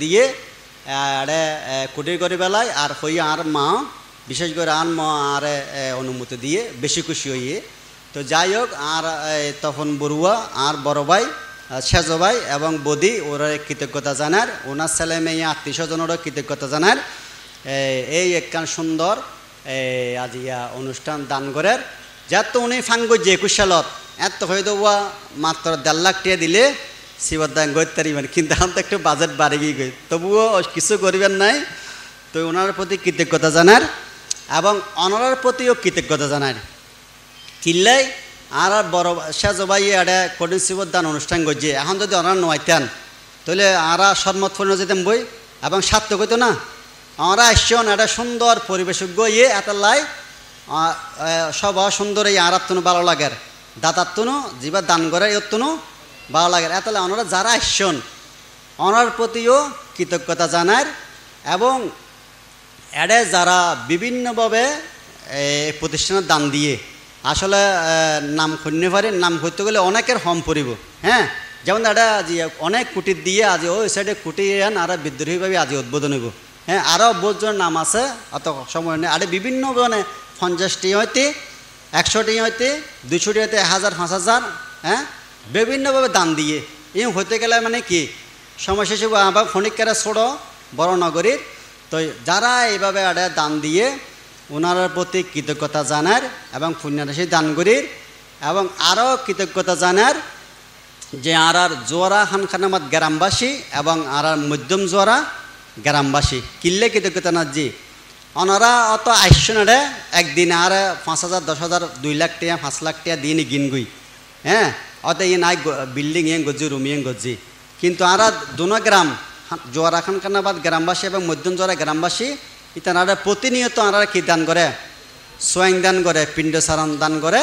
দিয়ে আরে কুটির করে বেলায় আর হই আর মা বিশেষ করে আর মা আর অনুমতি দিয়ে বেশি খুশি হইয়ে তো যাই হোক আর তখন বড়ুয়া আর বড় ভাই সেজ ভাই এবং বদি ওরা কৃতজ্ঞতা জানার ওনার ছেলে মেয়ে আত্মীয় স্বজনেরও কৃতজ্ঞতা জানার এই একখান সুন্দর আজিয়া অনুষ্ঠান দান করার যার তো উনি ফাঙ্গ যে 21 সালত এত হয়তো মাত্র 1.5 লাখ টাকা দিলে শিবদান করতে পারিবেন কিন্তু এখন তো একটু বাজেট বাড়ে গিয়ে গই তবুও কিছু করিবেন নাই তো ওনার প্রতি কৃতজ্ঞতা জানার এবং অনার প্রতিও কৃতজ্ঞতা জানার কিল্লাই আর বড় সেজ ভাই এটা কঠিন শিবদান অনুষ্ঠান করছে এখন যদি ওনার নোয়াইতেন তাহলে আরা সন্মত ফোন যেতাম বই এবং সার্থক হইতো না আমরা আসছেন একটা সুন্দর পরিবেশজ্ঞ এত লাই সব সুন্দর এই আরার তনু ভালো লাগের দাতার তনু যেবার দান করে এর তনু ভালো লাগে এতলে ওনারা যারা আসছেন ওনার প্রতিও কৃতজ্ঞতা জানার এবং এডে যারা বিভিন্নভাবে প্রতিষ্ঠানের দান দিয়ে আসলে নাম খুঁজতে পারে নাম করতে গেলে অনেকের হম পড়িব হ্যাঁ যেমন এটা অনেক কুটির দিয়ে আজ ওই সাইডে কুটি আন আর বিদ্রোহীভাবে আজ উদ্বোধন হইব হ্যাঁ আরও বহুজন নাম আছে অত সময় নেই আর বিভিন্ন মানে 50টি হইতে 100টি হইতে 200টি হইতে 1000 5000 হ্যাঁ বিভিন্নভাবে দান দিয়ে এই হইতে গেলে মানে কি সময় শেষে আবার ফণিকেরা ছোট বড় নগরীর তো যারা এইভাবে আড়ে দান দিয়ে ওনার প্রতি কৃতজ্ঞতা জানার এবং পুণ্যরাশি দান করির এবং আরও কৃতজ্ঞতা জানার যে আর জোয়ারা খানখানামাত গ্রামবাসী এবং আর মধ্যম জোয়ারা গ্রামবাসী কিল্লে কৃতজ্ঞতা না জি ওনারা অত আইসনারে একদিন আর 5000 10,000 2 লাখ টাকা 5 লাখ টাকা দিয়ে গিন গুই হ্যাঁ অত ইয়ে নাই বিল্ডিং ইয়ে গজি রুম ইয়ে গজি কিন্তু আর দুনো গ্রাম জোয়ারা খানখানাবাদ গ্রামবাসী এবং মধ্যম জোয়ারা গ্রামবাসী ইতারা প্রতিনিয়ত আর কি দান করে সোয়াইং দান করে পিণ্ড সারণ দান করে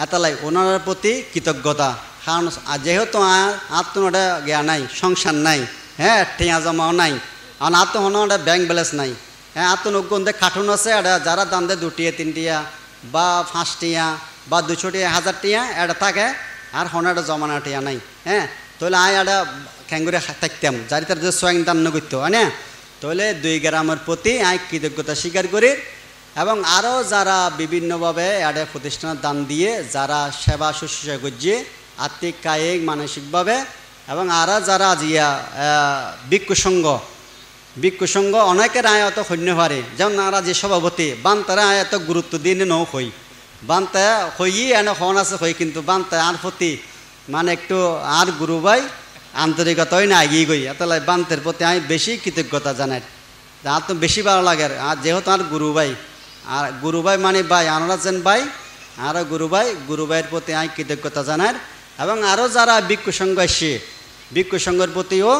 এতলাই ওনার প্রতি কৃতজ্ঞতা কারণ যেহেতু আর তো ওটা জ্ঞা নাই সংসার নাই হ্যাঁ টিয়া জমাও নাই আর আর তো হনো ওটা ব্যাংক ব্যালেন্স নাই হ্যাঁ আর তো নগ্যে কার্টুন আছে এটা যারা দান দেয় 2টিয়া 3টিয়া বা 5টিয়া বা 200টিয়া 1000 টিয়া এটা থাকে আর হনো এটা জমানা টিয়া নাই হ্যাঁ তাহলে এটা খ্যাঙ্গুরে থাকতাম যারি তার যে সোয়াইং দান করতো হয় না তাহলে 2 গ্রামের প্রতি কৃতজ্ঞতা স্বীকার করি এবং আরও যারা বিভিন্নভাবে এটা প্রতিষ্ঠানের দান দিয়ে যারা সেবা শুশ্রূষা করছে আর্থিক কায়িক মানসিকভাবে এবং আরা যারা জিয়া ভিক্ষুসংঘ অনেকের অত সৈন্য পারে যেমন আরা যে সভাপতি বান্তারা এত গুরুত্ব দিয়ে নৌ হই বান্তা হইই এনে হন আছে হই কিন্তু বান্তা আর প্রতি মানে একটু আর গুরু ভাই আন্তরিকতাই না এগিয়ে গই এতলাই বান্তের প্রতি আমি বেশি কৃতজ্ঞতা জানাই আর তো বেশি ভালো লাগে আর যেহেতু আর গুরু ভাই মানে ভাই আমরা যেন ভাই আরও গুরু ভাইয়ের প্রতি আমি কৃতজ্ঞতা জানাই এবং আরও যারা ভিক্ষুসংঘ আসছে ভিক্ষুসংঘের প্রতিও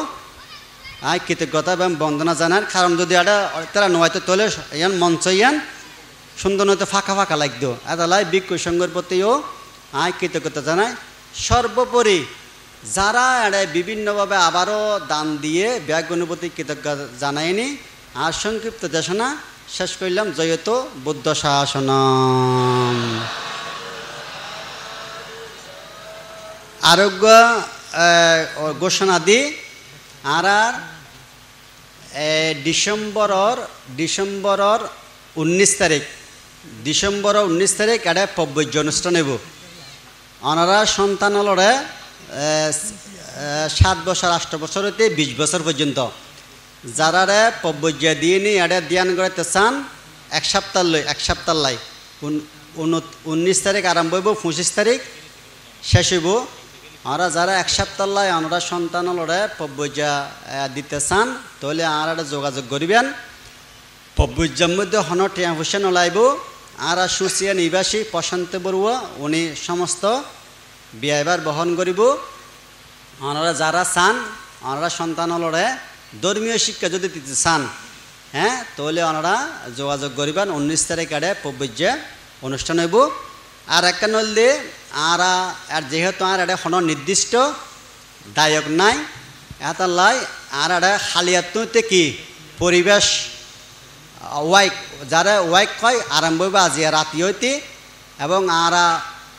কৃতজ্ঞতা এবং বন্দনা জানার কারণ যদি এটা তারা নয়তো তোলে ইয়ান মঞ্চ ইয়ান সুন্দর নয়তো ফাঁকা ফাঁকা লাগতো এতলাই ভিক্ষুসংঘের প্রতিও কৃতজ্ঞতা জানাই সর্বোপরি যারা এটা বিভিন্নভাবে আবারও দান দিয়ে ব্যাগগুণের প্রতি কৃতজ্ঞতা জানায়নি আর সংক্ষিপ্ত দেশনা শেষ করলাম জয়তো বুদ্ধ শাসনম আরোগ্য ঘোষণা দি আর ডিসেম্বরের 19 তারিখ এটা পব্বর্য অনুষ্ঠান হইব ওনারা সন্তান হলরে 7 বছর 8 বছর হইতে 20 বছর পর্যন্ত যারা পব্বর্য দিয়ে নি এটা ধ্যান করতে চান এক সপ্তাহ লাই 19 তারিখ আরম্ভ হইব 25 তারিখ শেষ হইব আমরা যারা এক সপ্তাহ লাই আমরা সন্তান লড়ে পব্বর্যা দিতে চান তাহলে আর যোগাযোগ করিবেন পব্বর্যার মধ্যে হন টিয়া হোসেন ওলাইব আর সুচিয়া নিবাসী প্রশান্ত বড়ুয়া উনি সমস্ত ব্যয়ভার বহন করিব আমরা যারা চান আমরা সন্তান লড়ে ধর্মীয় শিক্ষা যদি দিতে চান হ্যাঁ তাহলে ওনারা যোগাযোগ করিবেন 19 তারিখ আড়ে পব্বর্যা অনুষ্ঠান হইব আর একটা নলদে আর যেহেতু আর এটা কোনো নির্দিষ্ট দায়ক নাই এটা লাই আর এটা খালিয়াতে কি পরিবেশ ওয়াইক যারা ওয়াইক হয় আরম্ভ হইব আজি রাতি হইতে এবং আর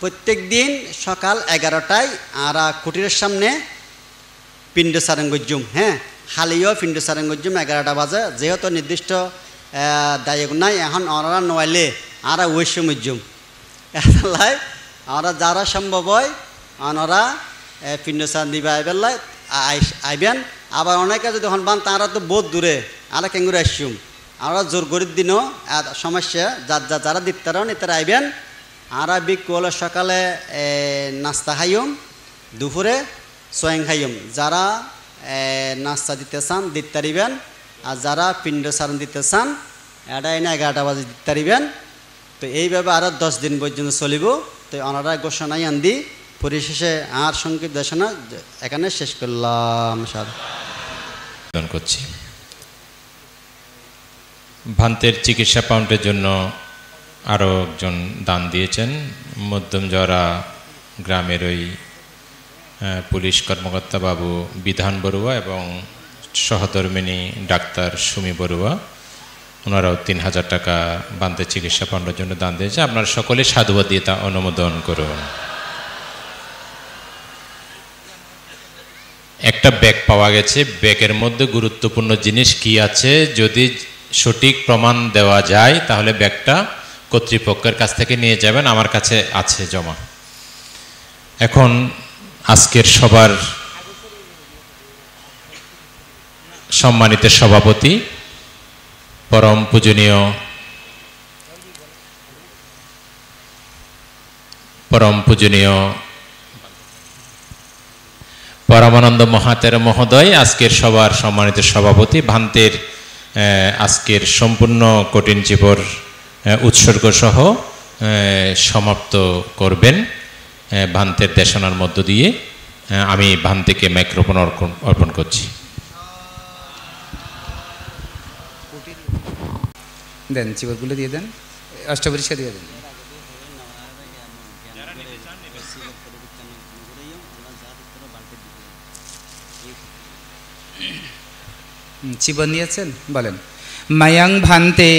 প্রত্যেক দিন সকাল 11টায় আর কুটিরের সামনে পিণ্ড সারঙ্গজুম হ্যাঁ হালিও পিণ্ড সারেন গজ্জুম 11টা বাজে যেহেতু নির্দিষ্ট দায়ক নাই এখন ওনারা নোয়াইলে আর ওই সমুজ্জুম এলাই আমরা যারা সম্ভব হয় ওনারা পিণ্ড সার দিবা আইবেলাই আইবেন আবার অনেকে যদি হন বান তারা তো বহুত দূরে আর কেঙ্গুরে আসছুম আমরা জোর গরিব দিনও সমস্যা যারা দিতারন এতারা আইবেন আর বিকুল সকালে নাস্তা খাইম দুপুরে সোয়েং খাইম যারা নাস্তা দিতে চান দিতে পারিবেন আর যারা পিণ্ড সারণ দিতে চান এটা এনে 11টা বাজে দিতে পারিবেন তো এইভাবে আরও 10 দিন পর্যন্ত চলিব তো ওনারা ঘোষণাই আনদি পরিশেষে আর সংক্ষিপ্ত দেশনা এখানে শেষ করলাম করছি ভান্তের চিকিৎসা পাউন্ডের জন্য আরও একজন দান দিয়েছেন মধ্যমজরা গ্রামের ওই পুলিশ কর্মকর্তা বাবু বিধান বড়ুয়া এবং সহধর্মিনী ডাক্তার সুমি বড়ুয়া ওনারাও 3000 টাকা ভান্তের চিকিৎসা পাউন্ডের জন্য দান দিয়েছে আপনারা সকলে সাধুবাদ দিয়ে তা অনুমোদন করুন একটা ব্যাগ পাওয়া গেছে ব্যাগের মধ্যে গুরুত্বপূর্ণ জিনিস কি আছে যদি সঠিক প্রমাণ দেওয়া যায় তাহলে ব্যাগটা কর্তৃপক্ষের কাছ থেকে নিয়ে যাবেন আমার কাছে আছে জমা এখন আজকের সবার সম্মানিত সভাপতি পরম পূজনীয় পরমানন্দ মহাতের মহোদয় আজকের সবার সম্মানিত সভাপতি ভান্তের আজকের সম্পূর্ণ কঠিন জীবর উৎসর্গ সহ সমাপ্ত করবেন ভান্তের দেশনার মধ্য দিয়ে আমি ভান্তেকে মাইক্রোফোন অর্পণ করছি দেন চিবরগুলো দিয়ে দেন অষ্টপরিষ্কার দিয়ে দেন চিবর নিয়েছেন বলেন মায়াং ভান্তে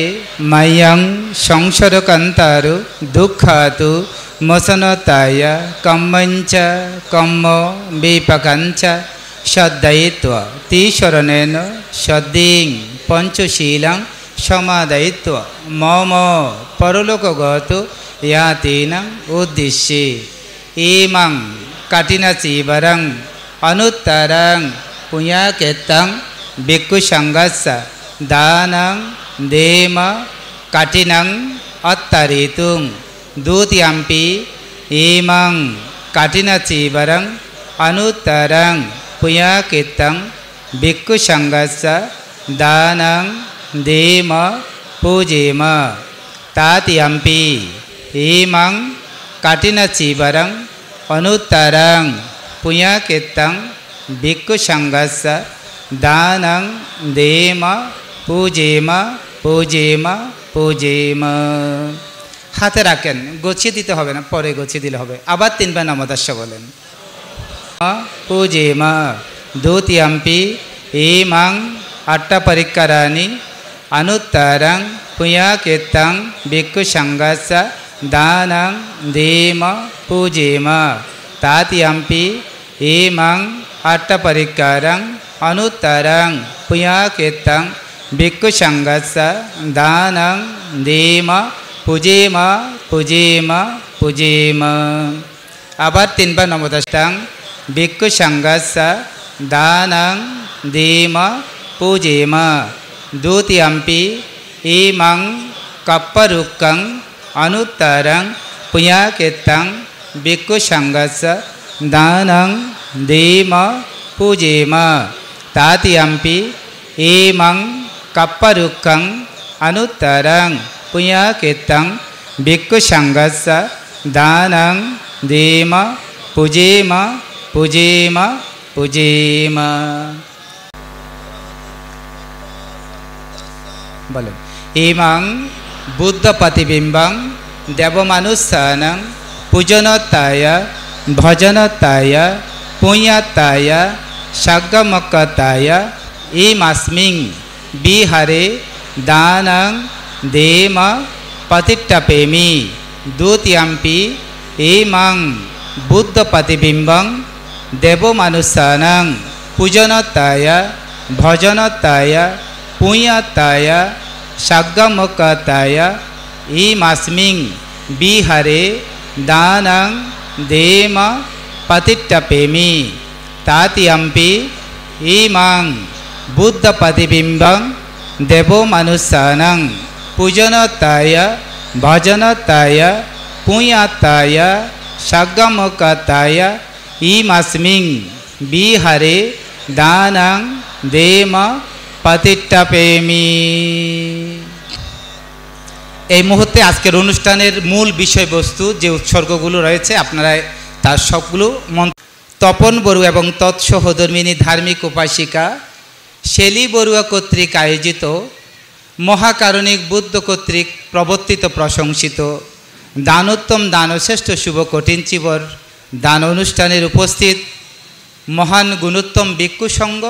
মায়াং সংসরকান্তারু দুঃখাতু মোসনতায় কম্মঞ্চ কম্ম বিপাকাঞ্চ সদ্দায়িত্ব তিশরণেন সদ্দিং পঞ্চশীলং সমাদায়িত্ব মম পরলোকগত ইয়াতিনাং উদ্দেশ্যে ইমাং কাটিনাচিবরং অনুত্তরং পুণ্যকেতং ভিক্ষু সংঘস্য দানং দেম কাঠিনং অত্তরিতুং দ্বিতীয়ম্পি ইমং কাঠিনচিবরং অনুত্তরং পুণ্যকেতং ভিক্ষু সংঘস্য দানং দেম পূজেম তাতিয়াম্পি ইমং কাঠিনচিবরং অনুত্তরং পুণ্যকেতং ভিক্ষু সংঘস্য দানং দেম পূজেম পূজেম পূজেম হাতে রাখেন গোছিয়ে দিতে হবে না পরে গোছিয়ে দিলে হবে আবার 3 বার নমঃ বলেন পূজেম দ্বিতীয়ম্পি ইমং অট্টপরিক্করাণি অনুত্তরং পুণ্যকেতং ভিক্ষু সংঘস্য দানং দেম পূজেম তাতিয়াম্পি ইমং অট্টপরিক্করং অনুত্তরং পুণ্যকেতং ভিক্ষু সংঘস্য দানং দেম পূজেম পূজেম পূজেম আবার 3 বার নমঃ ভিক্ষু সংঘস্য দানং দেম পূজেম দ্বিতীয়ম্পি ইমং কপ্পরুক্কং অনুত্তরং পুণ্যকেতং ভিক্ষু সংঘস্য দানং দেম পূজেম তাতিয়াম্পি ইমং কপ্পরুক্কং অনুত্তরং পুণ্যকেতং ভিক্ষু সংঘস্য দানং দেম পূজেম পূজেম পূজেম বলেন ইমং বুদ্ধ প্রতিবিম্বং দেবমানুষ্যানং পূজনতায় ভজনতায় পুণ্যতায় সগমকতায় ইমাস্মিং বিহারে দানং দেম পতিট্টপেমি দ্বিতীয়ম্পি ইমং বুদ্ধ প্রতিবিম্বং দেবমানুষ্যানং পূজনতায় ভজনতায় পুণ্যতায় সগমকতায় ইমাস্মিং বিহারে দানং দেম পতিট্টপেমি তাতিয়াম্পি ইমাং বুদ্ধ প্রতিবিম্বং দেব মনুষ্যানং পূজনতায় ভজনতায় পুণ্যতায় সগমকতায় ইমাস্মিং বিহারে দানং দেম পতিট্টপেমি। এই মুহূর্তে আজকের অনুষ্ঠানের মূল বিষয়বস্তু যে উৎসর্গগুলো রয়েছে আপনারা তার সবগুলো তপন বড়ুয়া এবং তৎসহধর্মিনী ধার্মিক উপাসিকা শেলি বড়ুয়া কর্তৃক আয়োজিত মহাকারণিক বুদ্ধ কর্তৃক প্রবর্তিত প্রশংসিত দানোত্তম দানশ্রেষ্ঠ শুভ কঠিন চিবর দান অনুষ্ঠানের উপস্থিত মহান গুণোত্তম ভিক্ষু সংঘ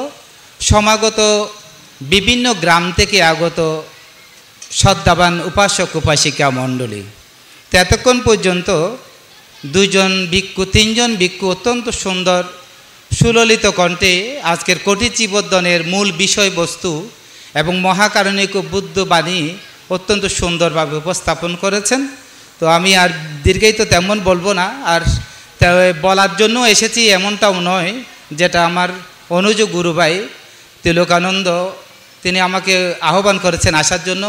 সমাগত বিভিন্ন গ্রাম থেকে আগত শ্রদ্ধাবান উপাসক উপাসিকা মণ্ডলী। তো এতক্ষণ পর্যন্ত তিনজন ভিক্ষু অত্যন্ত সুন্দর সুললিত কণ্ঠে আজকের কঠিন চিবদ্ধনের মূল বিষয়বস্তু এবং মহাকারণিক বুদ্ধ বাণী অত্যন্ত সুন্দরভাবে উপস্থাপন করেছেন। তো আমি আর দীর্ঘায়িত তেমন বলবো না, আর বলার জন্য এসেছি এমনটাও নয়। যেটা আমার অনুজ গুরুভাই তিলকানন্দ তিনি আমাকে আহ্বান করেছেন আসার জন্য।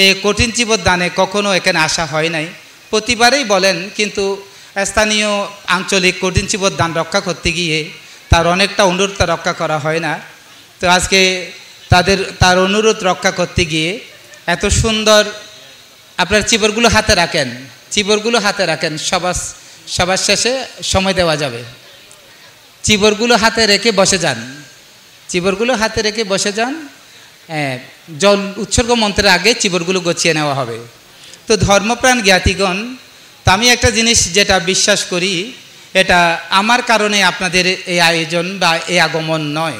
এই কঠিন চিবর দানে কখনো এখানে আসা হয় নাই, প্রতিবারেই বলেন, কিন্তু স্থানীয় আঞ্চলিক কঠিন চিবর দান রক্ষা করতে গিয়ে তার অনেকটা অনুরোধটা রক্ষা করা হয় না। তো আজকে তার অনুরোধ রক্ষা করতে গিয়ে এত সুন্দর আপনার চিবরগুলো হাতে রাখেন, চিবরগুলো হাতে রাখেন, সবার শেষে সময় দেওয়া যাবে। চিবরগুলো হাতে রেখে বসে যান, চিবরগুলো হাতে রেখে বসে যান। জল উৎসর্গ মন্ত্রের আগে চিবরগুলো গছিয়ে নেওয়া হবে। তো ধর্মপ্রাণ জ্ঞাতিগণ, তা আমি একটা জিনিস যেটা বিশ্বাস করি, এটা আমার কারণে আপনাদের এই আয়োজন বা এই আগমন নয়।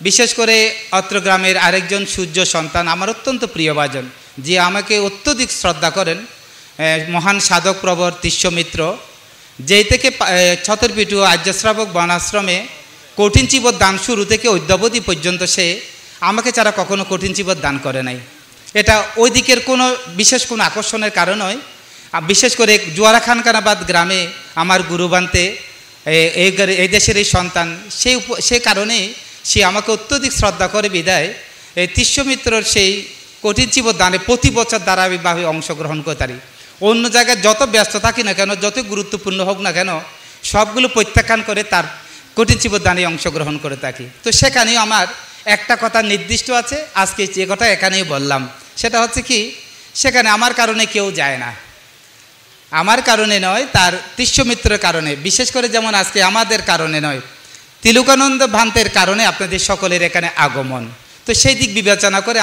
বিশেষ করে অত্র গ্রামের আরেকজন সূর্য সন্তান, আমার অত্যন্ত প্রিয়ভাজন, যে আমাকে অত্যধিক শ্রদ্ধা করেন, মহান সাধক প্রবর তিষ্যমিত্র, যেই থেকে ছতরপিটু আর্যশ্রাবক বনাশ্রমে কঠিন চিবর দান শুরু থেকে অদ্যাবধি পর্যন্ত সে আমাকে ছাড়া কখনো কঠিন চিবর দান করে নাই। এটা ওই দিকের কোনো বিশেষ কোনো আকর্ষণের কারণ নয়। বিশেষ করে জোয়ারা খানকানাবাদ গ্রামে আমার গুরুবান্তে এই দেশের এই সন্তান, সেই কারণে সে আমাকে অত্যধিক শ্রদ্ধা করে বিদায় এই তিষ্যমিত্রর সেই কঠিন চিবর দানে প্রতি বছর ধারাবাহিকভাবে অংশগ্রহণ করে তারি। অন্য জায়গায় যত ব্যস্ত থাকি না কেন, যত গুরুত্বপূর্ণ হোক না কেন, সবগুলো প্রত্যাখ্যান করে তার কঠিন চিবর দানে অংশগ্রহণ করে থাকি। তো সেখানেও আমার একটা কথা নির্দিষ্ট আছে, আজকে যে কথা এখানেই বললাম, সেটা হচ্ছে কি, সেখানে আমার কারণে কেউ যায় না, আমার কারণে নয়, তার তিষ্যমিত্রের কারণে। বিশেষ করে যেমন আজকে আমাদের কারণে নয়, তিলকানন্দ ভান্তের কারণে আপনাদের সকলের এখানে আগমন। তো সেই দিক বিবেচনা করে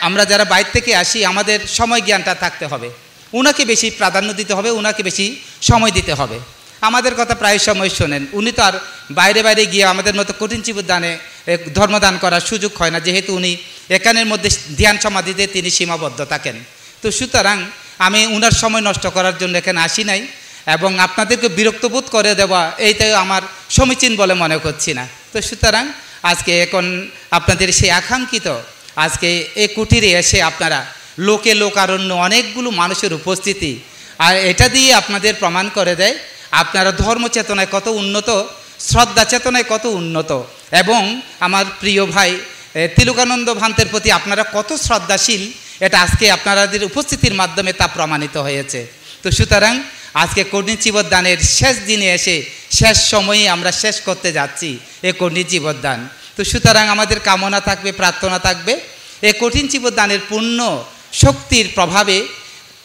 আমরা যারা বাইরে থেকে আসি, আমাদের সময় জ্ঞানটা থাকতে হবে, উনাকে বেশি প্রাধান্য দিতে হবে, উনাকে বেশি সময় দিতে হবে। আমাদের কথা প্রায় সময় শোনেন, উনি তো আর বাইরে বাইরে গিয়ে আমাদের মতো কঠিন চিবর দানে ধর্মদান করার সুযোগ হয় না, যেহেতু উনি এখানের মধ্যে ধ্যান সমাধিতে তিনি সীমাবদ্ধ থাকেন। তো সুতরাং আমি উনার সময় নষ্ট করার জন্য এখানে আসি নাই, এবং আপনাদেরকে বিরক্তবোধ করে দেওয়া এইটাই আমার সমীচীন বলে মনে করছি না। তো সুতরাং আজকে এখন আপনাদের সেই আকাঙ্ক্ষিত আজকে এই কুটিরে এসে আপনারা লোকারণ্য অনেকগুলো মানুষের উপস্থিতি, আর এটা দিয়ে আপনাদের প্রমাণ করে দেয় আপনারা ধর্ম চেতনায় কত উন্নত, শ্রদ্ধা চেতনায় কত উন্নত, এবং আমার প্রিয় ভাই তিলকানন্দ ভান্তের প্রতি আপনারা কত শ্রদ্ধাশীল, এটা আজকে আপনাদের উপস্থিতির মাধ্যমে তা প্রমাণিত হয়েছে। তো সুতরাং আজকে কঠিন চিবর দানের শেষ দিনে এসে শেষ সময়ে আমরা শেষ করতে যাচ্ছি এই কঠিন চিবর দান। তো সুতরাং আমাদের কামনা থাকবে, প্রার্থনা থাকবে, এই কঠিন চিবর দানের পূর্ণ শক্তির প্রভাবে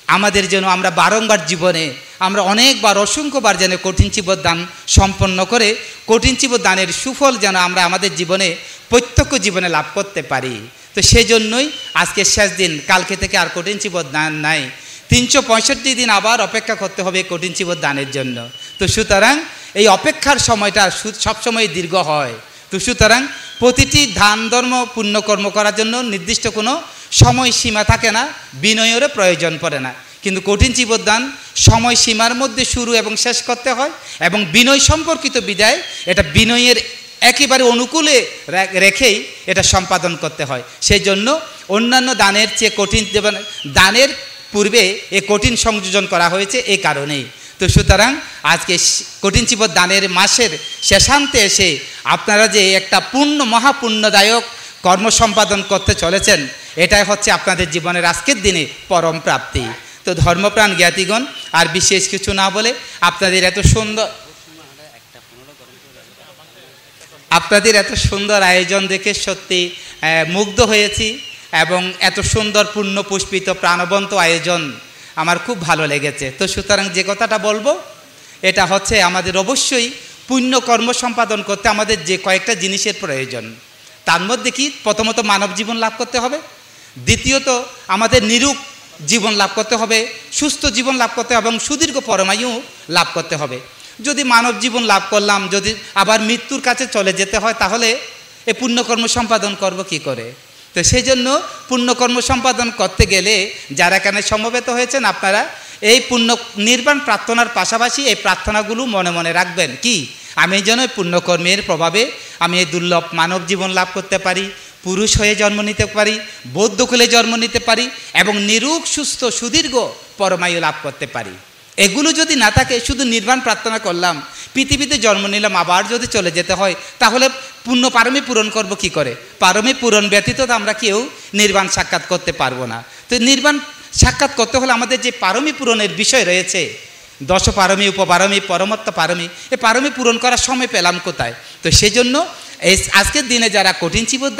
আমাদের যেন আমরা বারংবার জীবনে আমরা অনেকবার অসংখ্যবার যেন কঠিন চিবর দান সম্পন্ন করে কঠিন চিবর দানের সুফল যেন আমরা আমাদের জীবনে প্রত্যক্ষ জীবনে লাভ করতে পারি। তো সেই জন্যই আজকে শেষ দিন, কালকে থেকে আর কঠিন চিবর দান নাই, 365 দিন আবার অপেক্ষা করতে হবে কঠিন চিবর দানের জন্য। তো সুতরাং এই অপেক্ষার সময়টা সবসময় দীর্ঘ হয়। তো সুতরাং প্রতিটি দান ধর্ম পুণ্যকর্ম করার জন্য নির্দিষ্ট কোনো সময়সীমা থাকে না, বিনয়েরও প্রয়োজন পড়ে না। কিন্তু কঠিন চিবর দান সময়সীমার মধ্যে শুরু এবং শেষ করতে হয়, এবং বিনয় সম্পর্কিত বিদায়, এটা বিনয়ের একেবারে অনুকূলে রেখেই এটা সম্পাদন করতে হয়। সেই জন্য অন্যান্য দানের চেয়ে কঠিন দানের পূর্বে এই কঠিন সংযোজন করা হয়েছে এই কারণেই। তো সুতরাং আজকে কঠিন চিবর দানের মাসের শেষান্তে এসে আপনারা যে একটা মহাপুণ্যদায়ক কর্ম সম্পাদন করতে চলেছেন, এটাই হচ্ছে আপনাদের জীবনের আজকের দিনে পরম প্রাপ্তি। তো ধর্মপ্রাণ জ্ঞাতিগণ, আর বিশেষ কিছু না বলে আপনাদের এত সুন্দর আয়োজন দেখে সত্যি মুগ্ধ হয়েছি, এবং এত সুন্দর পূর্ণ পুষ্পিত প্রাণবন্ত আয়োজন আমার খুব ভালো লেগেছে। তো সুতরাং যে কথাটা বলবো এটা হচ্ছে আমাদের অবশ্যই পুণ্য কর্ম সম্পাদন করতে আমাদের যে কয়েকটা জিনিসের প্রয়োজন। তার মধ্যে কি, প্রথমত মানব জীবন লাভ করতে হবে, দ্বিতীয়ত আমাদের নিরূপ জীবন লাভ করতে হবে, সুস্থ জীবন লাভ করতে হবে, এবং সুদীর্ঘ পরমায়ু লাভ করতে হবে। যদি মানব জীবন লাভ করলাম, যদি আবার মৃত্যুর কাছে চলে যেতে হয়, তাহলে এই পুণ্যকর্ম সম্পাদন করব কি করে? তো সেই জন্য পুণ্যকর্ম সম্পাদন করতে গেলে যারা এখানে সমবেত হয়েছেন, আপনারা এই পুণ্য নির্বাণ প্রার্থনার পাশাপাশি এই প্রার্থনাগুলো মনে মনে রাখবেন। কি, আমি যেন পুণ্যকর্মের প্রভাবে আমি এই দুর্লভ মানব জীবন লাভ করতে পারি, পুরুষ হয়ে জন্ম নিতে পারি, বৌদ্ধকুলে জন্ম নিতে পারি, এবং নিরূপ সুস্থ সুদীর্ঘ পরমায়ু লাভ করতে পারি। এগুলো যদি না থাকে, শুধু নির্বাণ প্রার্থনা করলাম, পৃথিবীতে জন্ম নিলাম, আবার যদি চলে যেতে হয়, তাহলে পুণ্য পারমী পূরণ করব কি করে? পারমী পূরণ ব্যতীত তো আমরা কেউ নির্বাণ সাক্ষাৎ করতে পারবো না। তো নির্বাণ সাক্ষাৎ করতে হলে আমাদের যে পারমী পূরণের বিষয় রয়েছে, দশ পারমী, উপপারমী, পরমত্ব পারমী, এই পারমী পূরণ করার সময় পেলাম কোথায়? তো সেই জন্য এই আজকের দিনে যারা কঠিন চিবর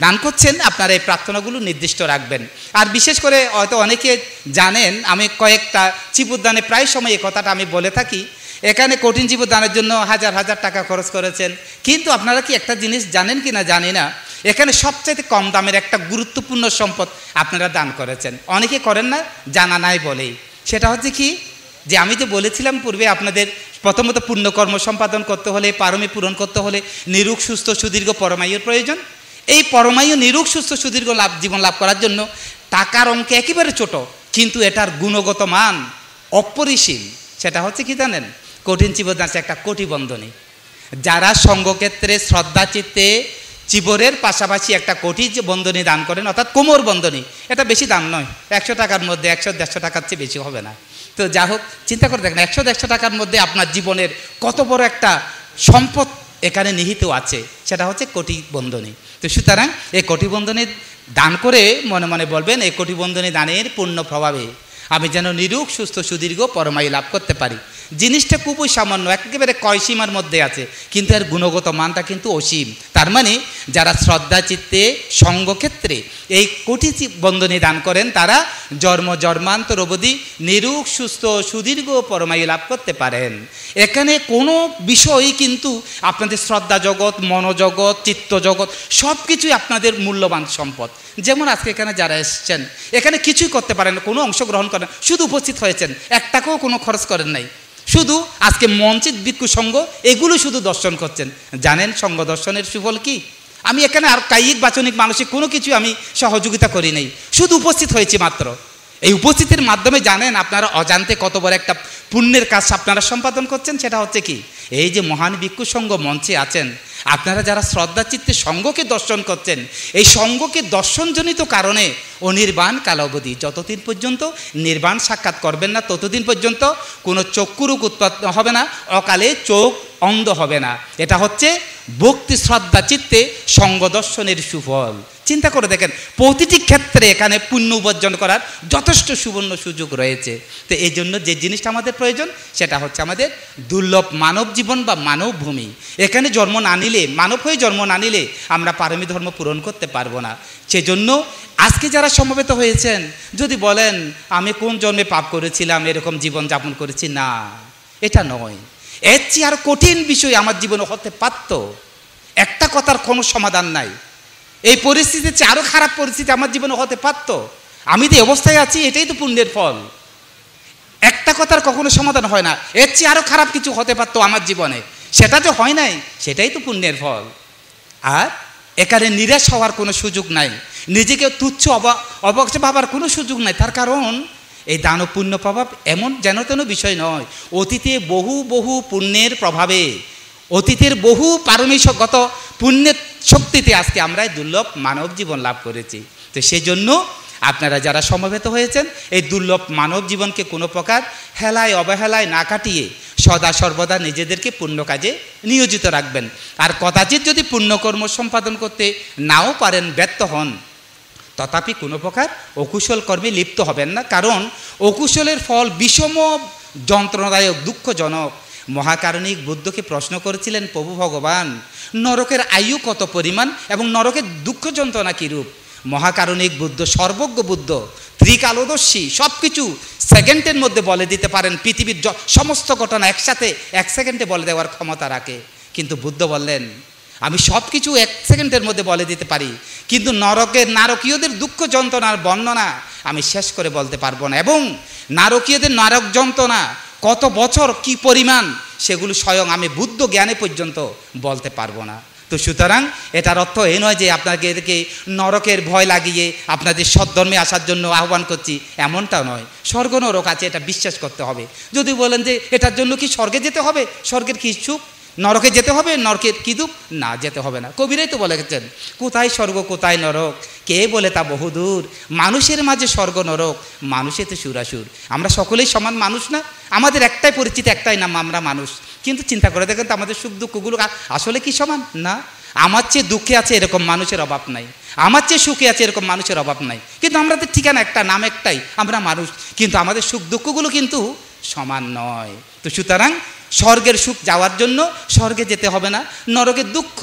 দান করছেন, আপনারা এই প্রার্থনাগুলো নির্দিষ্ট রাখবেন। আর বিশেষ করে হয়তো অনেকে জানেন, আমি কয়েকটা চিবর দানে প্রায় সময় এই কথাটা আমি বলে থাকি। এখানে কঠিন চিবর দানের জন্য হাজার হাজার টাকা খরচ করেছেন, কিন্তু আপনারা কি একটা জিনিস জানেন কি না জানি না, এখানে সবচাইতে কম দামের একটা গুরুত্বপূর্ণ সম্পদ আপনারা দান করেছেন। অনেকে করেন না, জানা নাই বলেই। সেটা হচ্ছে কি, যে আমি যে বলেছিলাম পূর্বে, আপনাদের প্রথমত পুণ্যকর্ম সম্পাদন করতে হলে, পারমী পূরণ করতে হলে নিরূপ সুস্থ সুদীর্ঘ পরমায়ুর প্রয়োজন। এই পরমায়ু নিরূপ সুস্থ সুদীর্ঘ জীবন লাভ করার জন্য টাকার অঙ্কে একেবারে ছোট, কিন্তু এটার গুণগত মান অপরিসীম। সেটা হচ্ছে কি জানেন, কঠিন চিবর দান একটা কোটি বন্ধনী। যারা সঙ্গক্ষেত্রে শ্রদ্ধা চিত্তে চিবরের পাশাপাশি একটা কোটি বন্ধনী দান করেন, অর্থাৎ কোমর বন্ধনী, এটা বেশি দাম নয়, 100 টাকার মধ্যে, 100-150 টাকার চেয়ে বেশি হবে না। তো যা হোক, চিন্তা করে দেখেন, 100-150 টাকার মধ্যে আপনার জীবনের কত বড় একটা সম্পদ এখানে নিহিত আছে, সেটা হচ্ছে কোটি বন্ধনী। তো সুতরাং এই কোটি বন্ধনী দান করে মনে মনে বলবেন, এই কোটি বন্ধনী দানের পূর্ণ প্রভাবে আমি যেন নিরূপ সুস্থ সুদীর্ঘ পরমায়ু লাভ করতে পারি। জিনিসটা খুবই সামান্য, একেবারে কয় সীমার মধ্যে আছে, কিন্তু এর গুণগত মানটা কিন্তু অসীম। তার মানে যারা শ্রদ্ধা চিত্তে সঙ্গক্ষেত্রে এই কোটি বন্ধনী দান করেন, তারা জন্ম জন্মান্তর অবধি নিরূপ সুস্থ সুদীর্ঘ পরমায়ু লাভ করতে পারেন। এখানে কোনো বিষয়ই কিন্তু আপনাদের শ্রদ্ধা জগৎ, মনোজগৎ, চিত্তজগৎ সব কিছুই আপনাদের মূল্যবান সম্পদ। যেমন আজকে এখানে যারা এসছেন, এখানে কিছুই করতে পারেন না, কোনো অংশগ্রহণ করেন, শুধু উপস্থিত হয়েছেন, এক টাকাও কোনো খরচ করেন নাই, শুধু আজকে মঞ্চিত ভিক্ষু সঙ্গ এগুলো শুধু দর্শন করছেন। জানেন সঙ্গ দর্শনের সুফল কি? আমি এখানে আর কায়িক বাচনিক মানসিক কোনো কিছু আমি সহযোগিতা করি নাই, শুধু উপস্থিত হয়েছি মাত্র। এই উপস্থিতির মাধ্যমে জানেন আপনারা অজান্তে কত বড় একটা পুণ্যের কাজ আপনারা সম্পাদন করছেন। সেটা হচ্ছে কি, এই যে মহান ভিক্ষু সঙ্গ মঞ্চে আছেন, আপনারা যারা শ্রদ্ধা চিত্তে সঙ্গকে দর্শন করছেন, এই সঙ্গকে দর্শনজনিত কারণে অনির্বাণ কাল অবধি, যতদিন পর্যন্ত নির্বাণ সাক্ষাৎ করবেন না, ততদিন পর্যন্ত কোনো চক্ষুরোগ উৎপন্ন হবে না, অকালে চোখ অন্ধ হবে না। এটা হচ্ছে ভক্তি শ্রদ্ধা চিত্তে সঙ্গ দর্শনের সুফল। চিন্তা করে দেখেন, প্রতিটি ক্ষেত্রে এখানে পুণ্য উপার্জন করার যথেষ্ট সুবর্ণ সুযোগ রয়েছে। তো এই জন্য যে জিনিসটা আমাদের প্রয়োজন, সেটা হচ্ছে আমাদের দুর্লভ মানব জীবন বা মানব ভূমি। এখানে জন্ম না নিলে, মানব হয়ে জন্ম না নিলে আমরা পারমী ধর্ম পূরণ করতে পারবো না। সেজন্য আজকে যারা সমবেত হয়েছেন, যদি বলেন আমি কোন জন্মে পাপ করেছিলাম, এরকম জীবন যাপন করেছি, না, এটা নয়। এর চেয়ে আর কঠিন বিষয় আমার জীবনে হতে পারত। একটা কথার কোনো সমাধান নাই। এই পরিস্থিতির চেয়ে আরও খারাপ পরিস্থিতি আমার জীবনে হতে পারত। আমি যে অবস্থায় আছি, এটাই তো পুণ্যের ফল। একটা কথার কখনো সমাধান হয় না, এর চেয়ে আরও খারাপ কিছু হতে পারতো আমার জীবনে, সেটা যে হয় নাই, সেটাই তো পুণ্যের ফল। আর এখানে নিরাশ হওয়ার কোনো সুযোগ নাই, নিজেকে তুচ্ছ অবজ্ঞ ভাবার কোনো সুযোগ নাই। তার কারণ এই দান পুণ্য প্রভাব এমন যেন তেন বিষয় নয়। অতীতে বহু বহু পুণ্যের প্রভাবে অতীতের বহু পারমিশগত পুণ্যের শক্তিতে আজকে আমরা এই দুর্লভ মানব জীবন লাভ করেছি। তো সেই জন্য আপনারা যারা সমবেত হয়েছেন এই দুর্লভ মানব জীবনকে কোনো প্রকার হেলায় অবহেলায় না কাটিয়ে সদা সর্বদা নিজেদেরকে পুণ্য কাজে নিয়োজিত রাখবেন। আর কদাচিৎ যদি পুণ্যকর্ম সম্পাদন করতে নাও পারেন, ব্যর্থ হন, তথাপি কোনো প্রকার অকুশল কর্মে লিপ্ত হবেন না, কারণ অকুশলের ফল বিষম যন্ত্রণাদায়ক, দুঃখজনক। মহাকারণিক বুদ্ধকে প্রশ্ন করেছিলেন, প্রভু ভগবান, নরকের আয়ু কত পরিমাণ এবং নরকের দুঃখ যন্ত্রণা কীরূপ? মহাকারণিক বুদ্ধ, সর্বজ্ঞ বুদ্ধ, ত্রিকালদর্শী, সব কিছু সেকেন্ডের মধ্যে বলে দিতে পারেন। পৃথিবীর সমস্ত ঘটনা একসাথে 1 সেকেন্ডে বলে দেওয়ার ক্ষমতা রাখে। কিন্তু বুদ্ধ বললেন, আমি সব কিছু 1 সেকেন্ডের মধ্যে বলে দিতে পারি, কিন্তু নারকীয়দের দুঃখ যন্ত্রণার বর্ণনা আমি শেষ করে বলতে পারবো না, এবং নারকীয়দের নরক যন্ত্রণা কত বছর কি পরিমাণ সেগুলো স্বয়ং আমি বুদ্ধ জ্ঞানে পর্যন্ত বলতে পারবো না। তো সুতরাং এটার অর্থ এই নয় যে আপনাদেরকে নরকের ভয় লাগিয়ে আপনাদের সদ্ধর্মে আসার জন্য আহ্বান করছি, এমনটা নয়। স্বর্গ নরক আছে, এটা বিশ্বাস করতে হবে। যদি বলেন যে এটার জন্য কি স্বর্গে যেতে হবে, স্বর্গের কি সুখ, নরকে যেতে হবে, নরকের কি দুঃখ, না, যেতে হবে না। কবিরাই তো বলে গেছেন, কোথায় স্বর্গ কোথায় নরক, কে বলে তা বহুদূর, মানুষের মাঝে স্বর্গ নরক, মানুষেতে সুরাসুর। আমরা সকলেই সমান মানুষ না? আমাদের একটাই পরিচিতি, একটাই নাম, আমরা মানুষ। কিন্তু চিন্তা করে দেখেন তো আমাদের সুখ দুঃখগুলো আসলে কি সমান? না। আমার চেয়ে দুঃখে আছে এরকম মানুষের অভাব নাই, আমার চেয়ে সুখে আছে এরকম মানুষের অভাব নাই, কিন্তু আমাদের ঠিকানা একটা, নাম একটাই, আমরা মানুষ। কিন্তু আমাদের সুখ দুঃখগুলো কিন্তু সমান নয়। তো সুতরাং স্বর্গের সুখ যাওয়ার জন্য স্বর্গে যেতে হবে না, নরকের দুঃখ